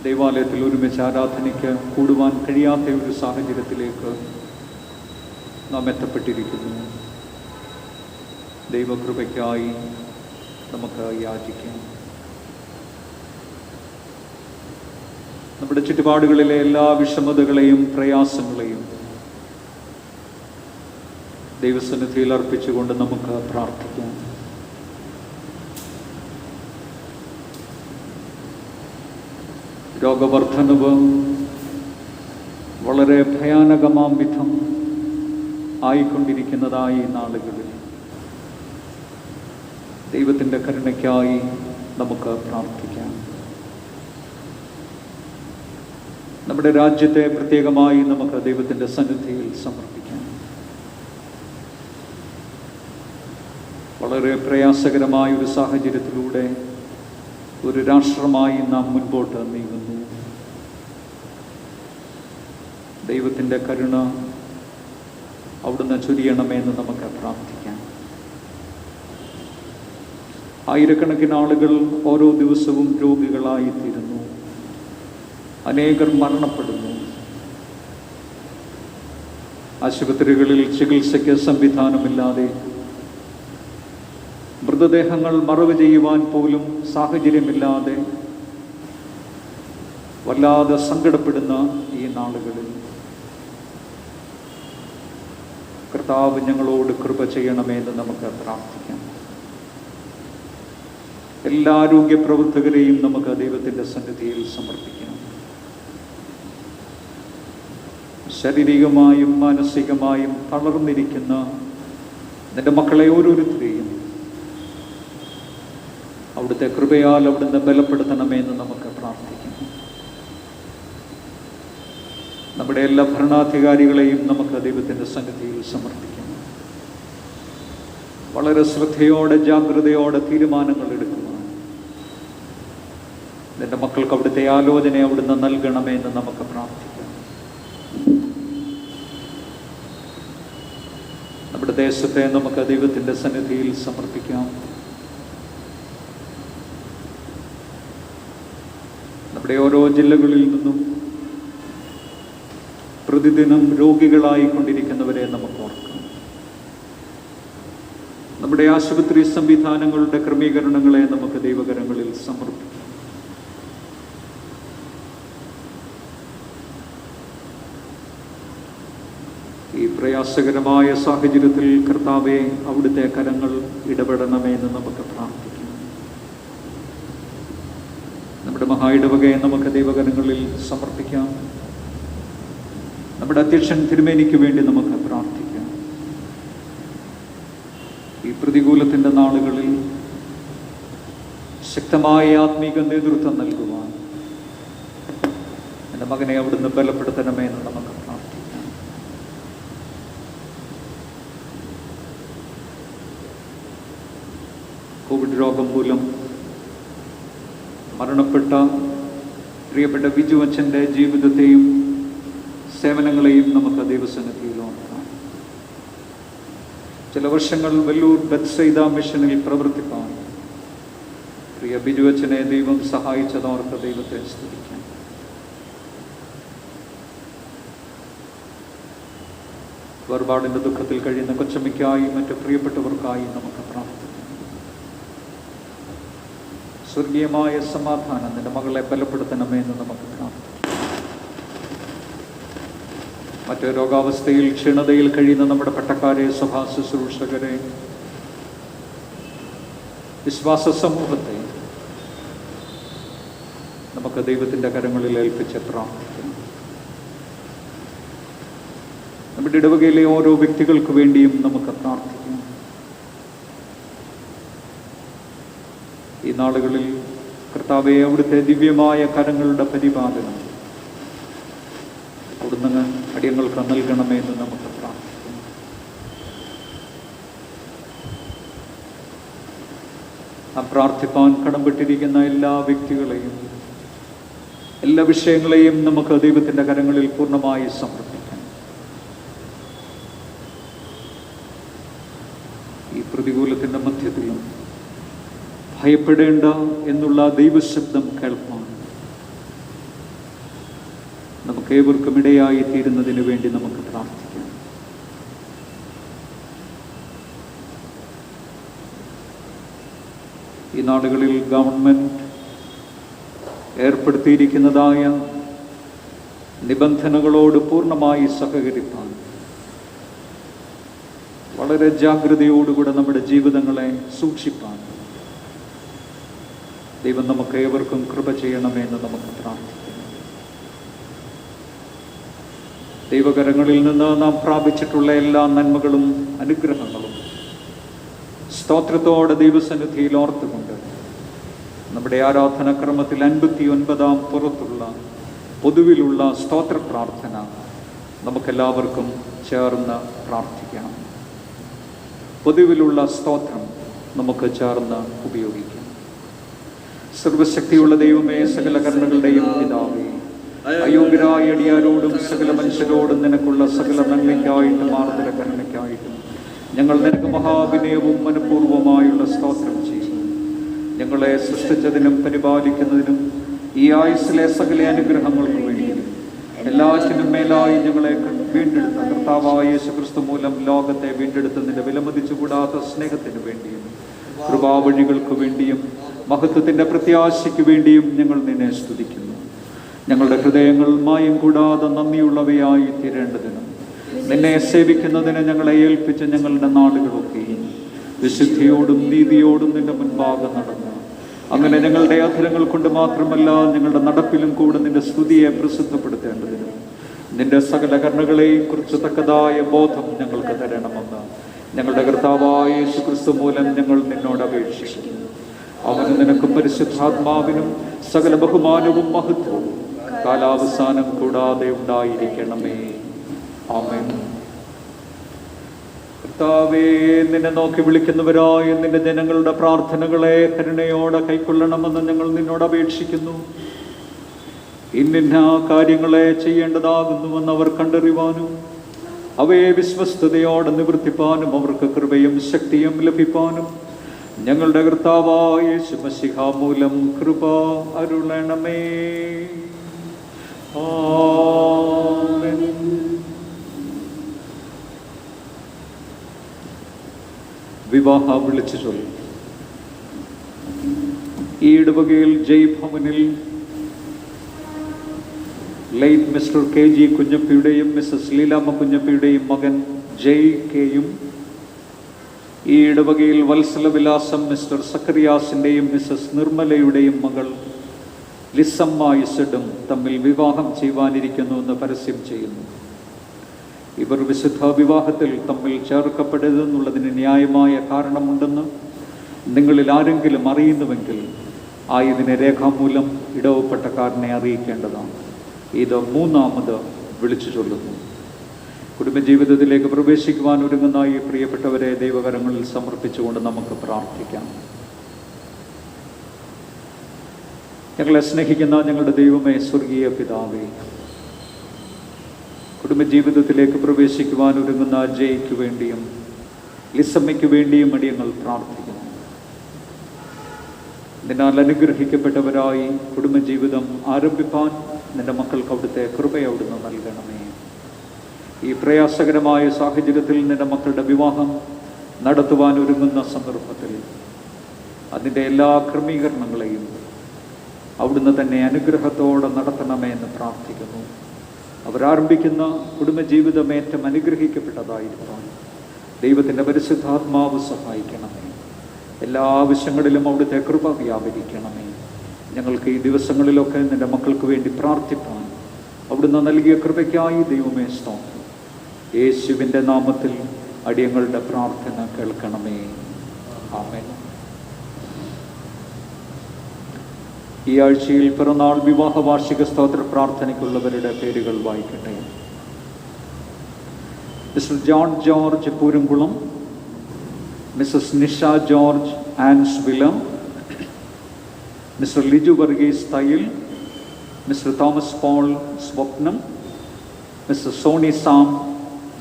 ദൈവാലയത്തിൽ ഒരുമിച്ച് ആരാധനയ്ക്ക് കൂടുവാൻ കഴിയാത്ത ഒരു സാഹചര്യത്തിലേക്ക് നാം എത്തപ്പെട്ടിരിക്കുന്നു. ദൈവകൃപയ്ക്കായി നമുക്ക് യാചിക്കാം. നമ്മുടെ ചുറ്റുപാടുകളിലെ എല്ലാ വിഷമതകളെയും പ്രയാസങ്ങളെയും ദൈവസന്നിധിയിൽ അർപ്പിച്ചുകൊണ്ട് നമുക്ക് പ്രാർത്ഥിക്കാം. രോഗവർദ്ധനവ് വളരെ ഭയാനകമാം വിധം ആയിക്കൊണ്ടിരിക്കുന്നതായി നാളുകളിൽ ദൈവത്തിൻ്റെ കരുണയ്ക്കായി നമുക്ക് പ്രാർത്ഥിക്കാം. നമ്മുടെ രാജ്യത്തെ പ്രത്യേകമായി നമുക്ക് ദൈവത്തിൻ്റെ സന്നിധിയിൽ സമർപ്പിക്കാം. വളരെ പ്രയാസകരമായ ഒരു സാഹചര്യത്തിലൂടെ ഒരു രാഷ്ട്രമായി നാം മുൻപോട്ട് നീങ്ങുന്നു. ദൈവത്തിൻ്റെ കരുണ, അവിടുന്ന് ചൊരിയണമെന്ന് നമുക്ക് പ്രാർത്ഥിക്കാം. ആയിരക്കണക്കിന് ആളുകൾ ഓരോ ദിവസവും രോഗികളായിത്തീരുന്നു. അനേകർ മരണപ്പെടുന്നു. ആശുപത്രികളിൽ ചികിത്സയ്ക്ക് സംവിധാനമില്ലാതെ മൃതദേഹങ്ങൾ മറവ് ചെയ്യുവാൻ പോലും സാഹചര്യമില്ലാതെ വല്ലാതെ സങ്കടപ്പെടുന്ന ഈ നാളുകളിൽ കർത്താവ് ഞങ്ങളോട് കൃപ ചെയ്യണമെന്ന് നമുക്ക് പ്രാർത്ഥിക്കാം. എല്ലാ ആരോഗ്യ പ്രവർത്തകരെയും നമുക്ക് ദൈവത്തിൻ്റെ സന്നിധിയിൽ സമർപ്പിക്കാം. ശാരീരികമായും മാനസികമായും തളർന്നിരിക്കുന്ന നിന്റെ മക്കളെ ഓരോരുത്തരെയും അവിടുത്തെ കൃപയാൽ അവിടുന്ന് ബലപ്പെടുത്തണമെന്ന് നമുക്ക് പ്രാർത്ഥിക്കാം. നമ്മുടെ എല്ലാ ഭരണാധികാരികളെയും നമുക്ക് ദൈവത്തിൻ്റെ സന്നിധിയിൽ സമർപ്പിക്കാം. വളരെ ശ്രദ്ധയോടെ ജാഗ്രതയോടെ തീരുമാനങ്ങൾ എടുക്കുവാൻ നിന്റെ മക്കൾക്ക് അവിടുത്തെ ആലോചന അവിടുന്ന് നൽകണമെന്ന് നമുക്ക് പ്രാർത്ഥിക്കാം. നമ്മുടെ ദേശത്തെ നമുക്ക് ദൈവത്തിൻ്റെ സന്നിധിയിൽ സമർപ്പിക്കാം. നമ്മുടെ ഓരോ ജില്ലകളിൽ നിന്നും പ്രതിദിനം രോഗികളായിക്കൊണ്ടിരിക്കുന്നവരെ നമുക്ക് ഓർക്കാം. നമ്മുടെ ആശുപത്രി സംവിധാനങ്ങളുടെ ക്രമീകരണങ്ങളെ നമുക്ക് ദൈവകരങ്ങളിൽ സമർപ്പിക്കാം. ഈ പ്രയാസകരമായ സാഹചര്യത്തിൽ കർത്താവെ അവിടുത്തെ കരങ്ങൾ ഇടപെടണമെന്ന് നമുക്ക് പ്രാർത്ഥിക്കാം. നമ്മുടെ മഹായിടവകയെ നമുക്ക് ദൈവകരങ്ങളിൽ സമർപ്പിക്കാം. നമ്മുടെ അധ്യക്ഷൻ തിരുമേനിക്ക് വേണ്ടി നമുക്ക് പ്രാർത്ഥിക്കാം. ഈ പ്രതികൂലത്തിൻ്റെ നാളുകളിൽ ശക്തമായ ആത്മീക നേതൃത്വം നൽകുവാൻ എൻ്റെ മകനെ അവിടുന്ന് ബലപ്പെടുത്തണമെന്ന് നമുക്ക് പ്രാർത്ഥിക്കാം. കോവിഡ് രോഗം മൂലം മരണപ്പെട്ട പ്രിയപ്പെട്ട ബിജു അച്ഛൻ്റെ ജീവിതത്തെയും സേവനങ്ങളെയും നമുക്ക് ദൈവസന്നിധിയിൽ ഓർക്കാം. ചില വർഷങ്ങൾ വെല്ലൂർ ബത്സൈദ മിഷനിൽ പ്രവർത്തിപ്പാൻ പ്രിയ ബിജു അച്ഛനെ ദൈവം സഹായിച്ചതോർത്ത് ദൈവത്തെ സ്തുതിക്കാം. വേർപാടിൻ്റെ ദുഃഖത്തിൽ കഴിയുന്ന കൊച്ചമ്മയ്ക്കായി മറ്റ് പ്രിയപ്പെട്ടവർക്കായി നമുക്ക് പ്രാർത്ഥിക്കാം. സ്വർഗീയമായ സമാധാനം നിന്റെ മകളെ ബലപ്പെടുത്തണമെന്ന് നമുക്ക് പ്രാർത്ഥിക്കാം. മറ്റ് രോഗാവസ്ഥയിൽ ക്ഷീണതയിൽ കഴിയുന്ന നമ്മുടെ പട്ടക്കാരെ, സഭാ ശുശ്രൂഷകരെ, വിശ്വാസ സമൂഹത്തെ നമുക്ക് ദൈവത്തിൻ്റെ കരങ്ങളിൽ ഏൽപ്പിച്ച് പ്രാർത്ഥിക്കാം. നമ്മുടെ ഇടവകയിലെ ഓരോ വ്യക്തികൾക്ക് വേണ്ടിയും നമുക്ക് പ്രാർത്ഥിക്കാം. ഈ നാളുകളിൽ കർത്താവെ അവിടുത്തെ ദിവ്യമായ കരങ്ങളുടെ പരിപാലനം അവിടുന്ന് അടിയങ്ങൾക്ക് നൽകണമെന്ന് നമുക്ക് പ്രാർത്ഥിക്കാം. ആ പ്രാർത്ഥിപ്പാൻ കടംപെട്ടിരിക്കുന്ന എല്ലാ വ്യക്തികളെയും എല്ലാ വിഷയങ്ങളെയും നമുക്ക് ദൈവത്തിൻ്റെ കരങ്ങളിൽ പൂർണ്ണമായി സമർപ്പിക്കാം. ഈ പ്രതികൂലത്തിൻ്റെ മധ്യത്തിലും ഭയപ്പെടേണ്ട എന്നുള്ള ദൈവശബ്ദം കേൾപ്പാൻ നമുക്ക് ഏവർക്കും ഇടയായി തീരുന്നതിന് വേണ്ടി നമുക്ക് പ്രാർത്ഥിക്കാം. ഈ നാടുകളിൽ ഗവൺമെൻറ് ഏർപ്പെടുത്തിയിരിക്കുന്നതായ നിബന്ധനകളോട് പൂർണ്ണമായി സഹകരിപ്പാൻ വളരെ ജാഗ്രതയോടുകൂടെ നമ്മുടെ ജീവിതങ്ങളെ സൂക്ഷിപ്പാൻ ദൈവം നമുക്ക് ഏവർക്കും കൃപ ചെയ്യണമെന്ന് നമുക്ക് പ്രാർത്ഥിക്കാം. ദൈവകരങ്ങളിൽ നിന്ന് നാം പ്രാപിച്ചിട്ടുള്ള എല്ലാ നന്മകളും അനുഗ്രഹങ്ങളും സ്തോത്രത്തോടെ ദൈവസന്നിധിയിൽ ഓർത്തുകൊണ്ട് നമ്മുടെ ആരാധനാക്രമത്തിൽ 59-ാം പുറത്തുള്ള പൊതുവിലുള്ള സ്തോത്ര പ്രാർത്ഥന നമുക്കെല്ലാവർക്കും ചേർന്ന് പ്രാർത്ഥിക്കാം. പൊതുവിലുള്ള സ്തോത്രം നമുക്ക് ചേർന്ന് ഉപയോഗിക്കാം. സർവശക്തിയുള്ള ദൈവമേ, സകല കരുണകളുടെയും പിതാവേ, അയോഗ്യരായ അടിയാരോടും സകല മനുഷ്യരോടും നിനക്കുള്ള സകല നന്മയ്ക്കായിട്ടും ആർദ്ര കരുണയ്ക്കായിട്ടും ഞങ്ങൾ നിനക്ക് മഹാവിനയവും മനഃപൂർവ്വമായുള്ള സ്തോത്രം ചെയ്യുന്നു. ഞങ്ങളെ സൃഷ്ടിച്ചതിനും പരിപാലിക്കുന്നതിനും ഈ ആയുസ്സിലെ സകല അനുഗ്രഹങ്ങൾക്ക് വേണ്ടിയും എല്ലാറ്റിനും മേലായി ഞങ്ങളെ വീണ്ടെടുത്ത കർത്താവായ യേശുക്രിസ്തു മൂലം ലോകത്തെ വീണ്ടെടുത്തതിൻ്റെ വിലമതിച്ചുകൂടാത്ത സ്നേഹത്തിന് വേണ്ടിയും കൃപാവഴികൾക്ക് വേണ്ടിയും മഹത്വത്തിൻ്റെ പ്രത്യാശയ്ക്ക് വേണ്ടിയും ഞങ്ങൾ നിന്നെ സ്തുതിക്കുന്നു. ഞങ്ങളുടെ ഹൃദയങ്ങൾ മായം കൂടാതെ നന്ദിയുള്ളവയായി തീരേണ്ടതിനും നിന്നെ സേവിക്കുന്നതിന് ഞങ്ങളെ ഏൽപ്പിച്ച് ഞങ്ങളുടെ നാടുകളൊക്കെയും വിശുദ്ധിയോടും നീതിയോടും നിന്റെ മുൻപാകെ നടന്നു. അങ്ങനെ ഞങ്ങളുടെ അധരങ്ങൾ കൊണ്ട് മാത്രമല്ല ഞങ്ങളുടെ നടപ്പിലും കൂടെ നിന്റെ സ്തുതിയെ പ്രസിദ്ധപ്പെടുത്തേണ്ടതിനും നിന്റെ സകല കരുണകളെയും കുറിച്ച് തക്കതായ ബോധം ഞങ്ങൾക്ക് തരണമെന്ന് ഞങ്ങളുടെ കർത്താവായ യേശുക്രിസ്തു മൂലം ഞങ്ങൾ നിന്നോട് അപേക്ഷിക്കുന്നു. അവന് നിനക്കും പരിശുദ്ധാത്മാവിനും സകല ബഹുമാനവും മഹത്വവും കാലാവസാനം കൂടാതെ ഉണ്ടായിരിക്കണമേ. ആമേൻ. കർത്താവേ, നിന്നെ നോക്കി വിളിക്കുന്നവരായ നിന്റെ ജനങ്ങളുടെ പ്രാർത്ഥനകളെ കരുണയോടെ കൈക്കൊള്ളണമെന്ന് ഞങ്ങൾ നിന്നോട് അപേക്ഷിക്കുന്നു. ഇന്നിന്ന കാര്യങ്ങളെ ചെയ്യേണ്ടതാകുന്നുവെന്ന് അവർ കണ്ടറിവാനും അവയെ വിശ്വസ്തയോടെ നിവർത്തിപ്പാനും അവർക്ക് കൃപയും ശക്തിയും ലഭിപ്പാനും ഞങ്ങളുടെ കർത്താവായ യേശു മശിഹ മൂലം കൃപ അരുളണമേ. ആമേൻ. വിവാഹ വിളിച്ചു ചൊല്ലി. ഈ ഇടവകയിൽ ജയ് ഭവനിൽ ലൈറ്റ് മിസ്റ്റർ കെ ജി കുഞ്ഞപ്പിയുടെയും മിസ്സസ് ലീലാമ്മ കുഞ്ഞപ്പിയുടെയും മകൻ ജയ് കെയും ഈ ഇടവകയിൽ വത്സലവിലാസം മിസ്റ്റർ സക്കറിയാസിൻ്റെയും മിസ്സസ് നിർമ്മലയുടെയും മകൾ ലിസമ്മ ഇസഡും തമ്മിൽ വിവാഹം ചെയ്യുവാനിരിക്കുന്നു എന്ന് പരസ്യം ചെയ്യുന്നു. ഇവർ വിശുദ്ധ വിവാഹത്തിൽ തമ്മിൽ ചേർക്കപ്പെടരുതെന്നുള്ളതിന് ന്യായമായ കാരണമുണ്ടെന്ന് നിങ്ങളിൽ ആരെങ്കിലും അറിയുന്നുവെങ്കിൽ ഇതിനെ രേഖാമൂലം ഇടവപ്പെട്ടക്കാരനെ അറിയിക്കേണ്ടതാണ്. ഇത് മൂന്നാമത് വിളിച്ചു ചൊല്ലുന്നു. കുടുംബജീവിതത്തിലേക്ക് പ്രവേശിക്കുവാൻ ഒരുങ്ങുന്ന ഈ പ്രിയപ്പെട്ടവരെ ദൈവകരങ്ങളിൽ സമർപ്പിച്ചുകൊണ്ട് നമുക്ക് പ്രാർത്ഥിക്കാം. ഞങ്ങളെ സ്നേഹിക്കുന്ന ഞങ്ങളുടെ ദൈവമേ, സ്വർഗീയ പിതാവേ, കുടുംബജീവിതത്തിലേക്ക് പ്രവേശിക്കുവാൻ ഒരുങ്ങുന്ന ജയ്ക്ക് വേണ്ടിയും ലിസമ്മയ്ക്ക് വേണ്ടിയും അടിയങ്ങൾ പ്രാർത്ഥിക്കുന്നു. നിന്നാൽ അനുഗ്രഹിക്കപ്പെട്ടവരായി കുടുംബജീവിതം ആരംഭിപ്പാൻ നിന്റെ മക്കൾക്ക് അവിടുത്തെ കൃപ അവിടുന്ന് നൽകണമേ. ഈ പ്രയാസകരമായ സാഹചര്യത്തിൽ നിന്റെ മക്കളുടെ വിവാഹം നടത്തുവാൻ ഒരുങ്ങുന്ന സന്ദർഭത്തിൽ അതിൻ്റെ എല്ലാ ക്രമീകരണങ്ങളെയും അവിടുന്ന് തന്നെ അനുഗ്രഹത്തോടെ നടത്തണമേ എന്ന് പ്രാർത്ഥിക്കുന്നു. അവരാരംഭിക്കുന്ന കുടുംബജീവിതം ഏറ്റവും അനുഗ്രഹിക്കപ്പെട്ടതായിരിക്കാൻ ദൈവത്തിൻ്റെ പരിശുദ്ധാത്മാവ് സഹായിക്കണമേ. എല്ലാ ആവശ്യങ്ങളിലും അവിടുത്തെ കൃപ വ്യാപരിക്കണമേ. ഞങ്ങൾക്ക് ഈ ദിവസങ്ങളിലൊക്കെ നിന്റെ മക്കൾക്ക് വേണ്ടി പ്രാർത്ഥിപ്പാൻ അവിടുന്ന് നൽകിയ കൃപയ്ക്കായി ദൈവമേ സ്തോത്രം. യേശുവിൻ്റെ നാമത്തിൽ അടിയങ്ങളുടെ പ്രാർത്ഥന കേൾക്കണമേ. ആമേൻ. ഈ ആഴ്ചയിൽ പിറന്നാൾ വിവാഹ വാർഷിക സ്തോത്ര പ്രാർത്ഥനയ്ക്കുള്ളവരുടെ പേരുകൾ വായിക്കട്ടെ. Mr John George Pooramkulam, Mrs Nisha George Ansvilla, Mr Liju Varghese Thayyil, Mr Thomas Paul Swapnam, Mr Soni Sam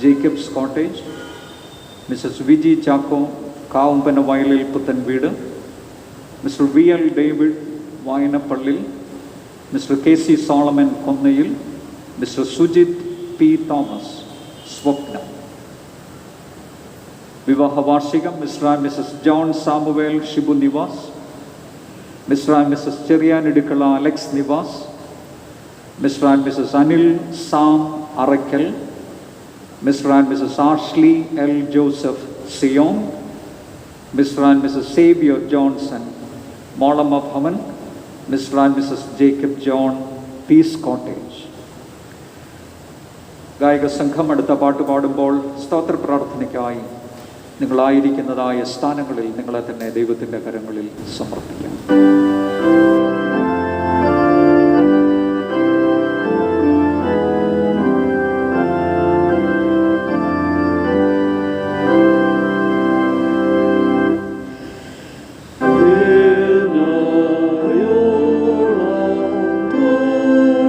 Jacob's cottage, Mrs Viji Chacko Kavumpana Vayalil Puthen Veedu, Mr V L David Vayanappallil, Mr K C Solomon Konnayil, Mr Sujith P Thomas Swapnam. വിവാഹ വാർഷികം Mr and Mrs John Samuel Shibu Nivas, Mr and Mrs Cheriyanidukkala Alex Nivas, Mr and Mrs Anil Sam Arakkal, Mr and Mrs Ashley L Joseph Zion, Mr and Mrs Xavier Johnson Molamma Bhavan, Mr and Mrs Jacob John Peace Cottage. ഗായക സംഘം അടുത്ത പാട്ട് പാടുമ്പോൾ സ്തോത്ര പ്രാർത്ഥനയ്ക്കായി നിങ്ങളായിരിക്കുന്നതായ സ്ഥാനങ്ങളിൽ നിങ്ങളെ തന്നെ ദൈവത്തിൻ്റെ കരങ്ങളിൽ സമർപ്പിക്കാം.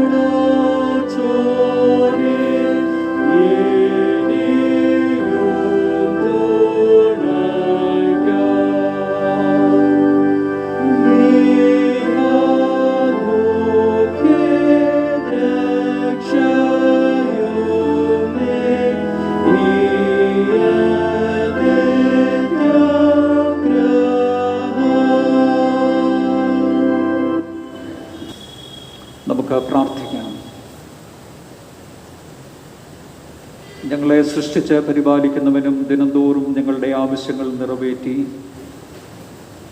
ോടാ രക്ഷിച്ച് പരിപാലിക്കുന്നവനും ദിനംതോറും ഞങ്ങളുടെ ആവശ്യങ്ങൾ നിറവേറ്റി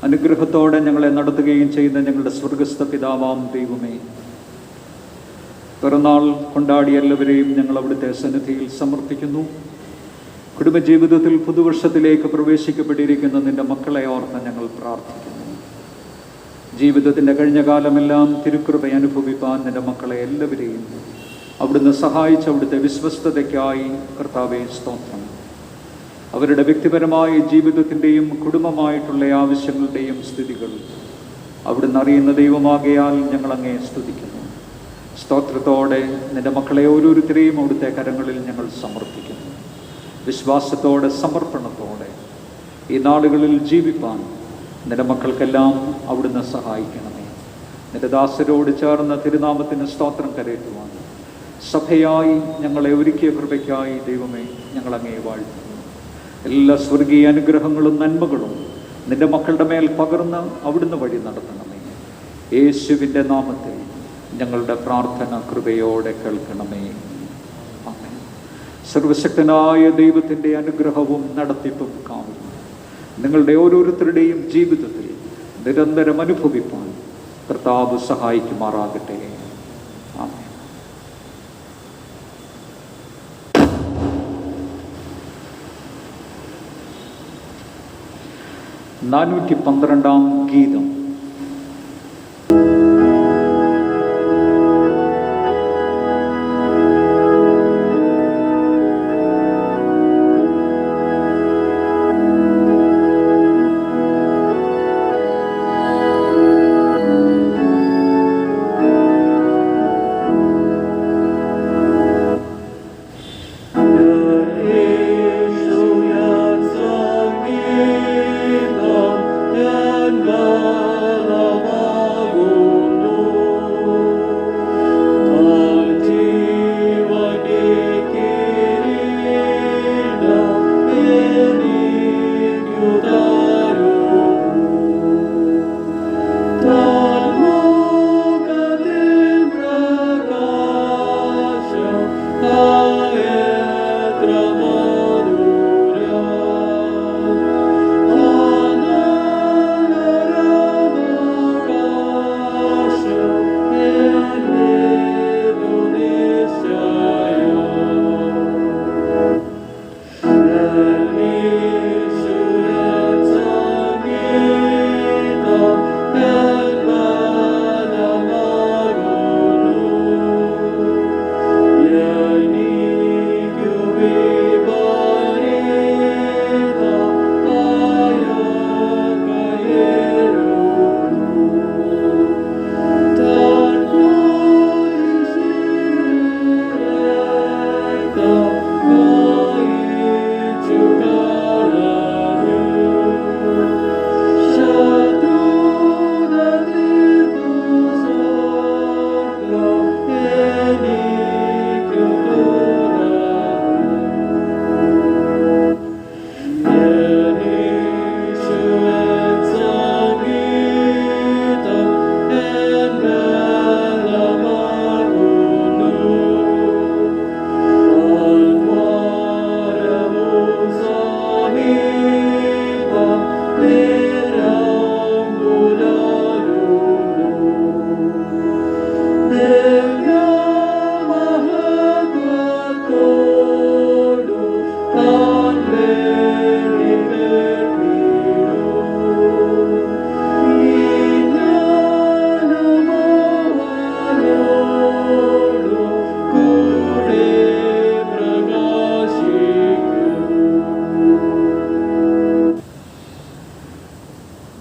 അനുഗ്രഹത്തോടെ ഞങ്ങളെ നടത്തുകയും ചെയ്യുന്ന ഞങ്ങളുടെ സ്വർഗസ്ഥ പിതാവാം ദൈവമേ, പിറന്നാൾ കൊണ്ടാടിയ എല്ലാവരെയും ഞങ്ങൾ അവിടുത്തെ സന്നിധിയിൽ സമർപ്പിക്കുന്നു. കുടുംബജീവിതത്തിൽ പുതുവർഷത്തിലേക്ക് പ്രവേശിക്കപ്പെട്ടിരിക്കുന്ന നിന്റെ മക്കളെ ഓർത്ത് ഞങ്ങൾ പ്രാർത്ഥിക്കുന്നു. ജീവിതത്തിൻ്റെ കഴിഞ്ഞ കാലമെല്ലാം തിരുക്കൃപ അനുഭവിപ്പാൻ നിന്റെ മക്കളെ എല്ലാവരെയും അവിടുന്ന് സഹായിച്ച അവിടുത്തെ വിശ്വസ്തതയ്ക്കായി കർത്താവേ സ്തോത്രം. അവരുടെ വ്യക്തിപരമായ ജീവിതത്തിൻ്റെയും കുടുംബമായിട്ടുള്ള ആവശ്യങ്ങളുടെയും സ്ഥിതികൾ അവിടുന്ന് അറിയുന്ന ദൈവമാകയാൽ ഞങ്ങൾ അങ്ങേ സ്തുതിക്കുന്നു. സ്തോത്രത്തോടെ നിന്റെ മക്കളെ ഓരോരുത്തരെയും അവിടുത്തെ കരങ്ങളിൽ ഞങ്ങൾ സമർപ്പിക്കുന്നു. വിശ്വാസത്തോടെ സമർപ്പണത്തോടെ ഈ നാളുകളിൽ ജീവിപ്പാൻ നിന്റെ മക്കൾക്കെല്ലാം അവിടുന്ന് സഹായിക്കണമേ. നിന്റെ ദാസരോട് ചേർന്ന തിരുനാമത്തിന് സ്തോത്രം കരയറ്റുവാൻ സഭയായി ഞങ്ങളെ ഒരുക്കിയ കൃപയ്ക്കായി ദൈവമേ ഞങ്ങൾ അങ്ങേ വാഴ്ത്തുന്നു. എല്ലാ സ്വർഗീയ അനുഗ്രഹങ്ങളും നന്മകളും നിന്റെ മക്കളുടെ മേൽ പകർന്ന് അവിടുന്ന് വഴി നടത്തണമേ. യേശുവിൻ്റെ നാമത്തിൽ ഞങ്ങളുടെ പ്രാർത്ഥന കൃപയോടെ കേൾക്കണമേ. ആമേൻ. സർവശക്തനായ ദൈവത്തിൻ്റെ അനുഗ്രഹവും നടത്തിപ്പും കാവലും നിങ്ങളുടെ ഓരോരുത്തരുടെയും ജീവിതത്തിൽ നിരന്തരം അനുഭവിപ്പാൻ കർത്താവ് സഹായിക്കുമാറാകട്ടെ. ആമേൻ. നാനൂറ്റി ഗീതം.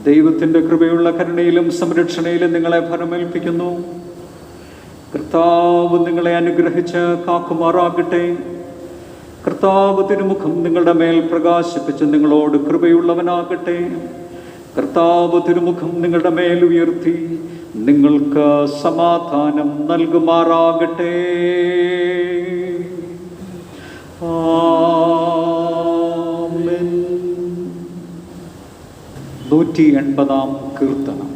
ദൈവത്തിൻ്റെ കൃപയുള്ള കരുണയിലും സംരക്ഷണയിലും നിങ്ങളെ ഫലമേൽപ്പിക്കുന്നു. കർത്താവ് നിങ്ങളെ അനുഗ്രഹിച്ച് കാക്കുമാറാകട്ടെ. കർത്താവ് തിരുമുഖം നിങ്ങളുടെ മേൽ പ്രകാശിപ്പിച്ച് നിങ്ങളോട് കൃപയുള്ളവനാകട്ടെ. കർത്താവ് തിരുമുഖം നിങ്ങളുടെ മേൽ ഉയർത്തി നിങ്ങൾക്ക് സമാധാനം നൽകുമാറാകട്ടെ. ആമേൻ. 180 കീർത്തനം.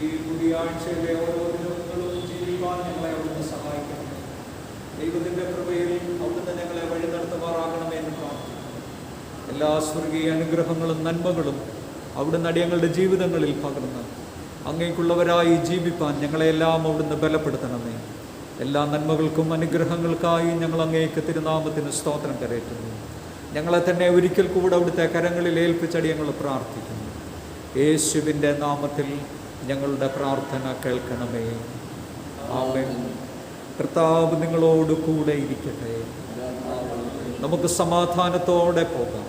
ഈ പുതിയ ആഴ്ചയിലെ ഓരോ ദിനങ്ങളും ജീവിക്കാൻ ഞങ്ങളെ അവിടുന്ന് സഹായിക്കണം. ദൈവത്തിൻ്റെ കൃപയിൽ അവിടുന്ന് ഞങ്ങളെ വഴി നടത്തുമാറാകണമേ എന്ന് പ്രാർത്ഥിക്കുന്നു. എല്ലാ സ്വർഗീയ അനുഗ്രഹങ്ങളും നന്മകളും അവിടുന്ന് അടിയങ്ങളുടെ ജീവിതങ്ങളിൽ പകർന്ന് അങ്ങേക്കുള്ളവരായി ജീവിപ്പാൻ ഞങ്ങളെല്ലാം അവിടുന്ന് ബലപ്പെടുത്തണമേ. എല്ലാ നന്മകൾക്കും അനുഗ്രഹങ്ങൾക്കായി ഞങ്ങൾ അങ്ങേക്ക് തിരുനാമത്തിന് സ്തോത്രം കരയറ്റുന്നു. ഞങ്ങളെ തന്നെ ഒരിക്കൽ കൂടെ അവിടുത്തെ കരങ്ങളിൽ ഏൽപ്പിച്ചടി ഞങ്ങൾ പ്രാർത്ഥിക്കുന്നു. യേശുവിൻ്റെ നാമത്തിൽ ഞങ്ങളുടെ പ്രാർത്ഥന കേൾക്കണമേ. ആമേൻ. കർത്താവ് നിങ്ങളോട് കൂടെ ഇരിക്കട്ടെ. നമുക്ക് സമാധാനത്തോടെ പോകാം.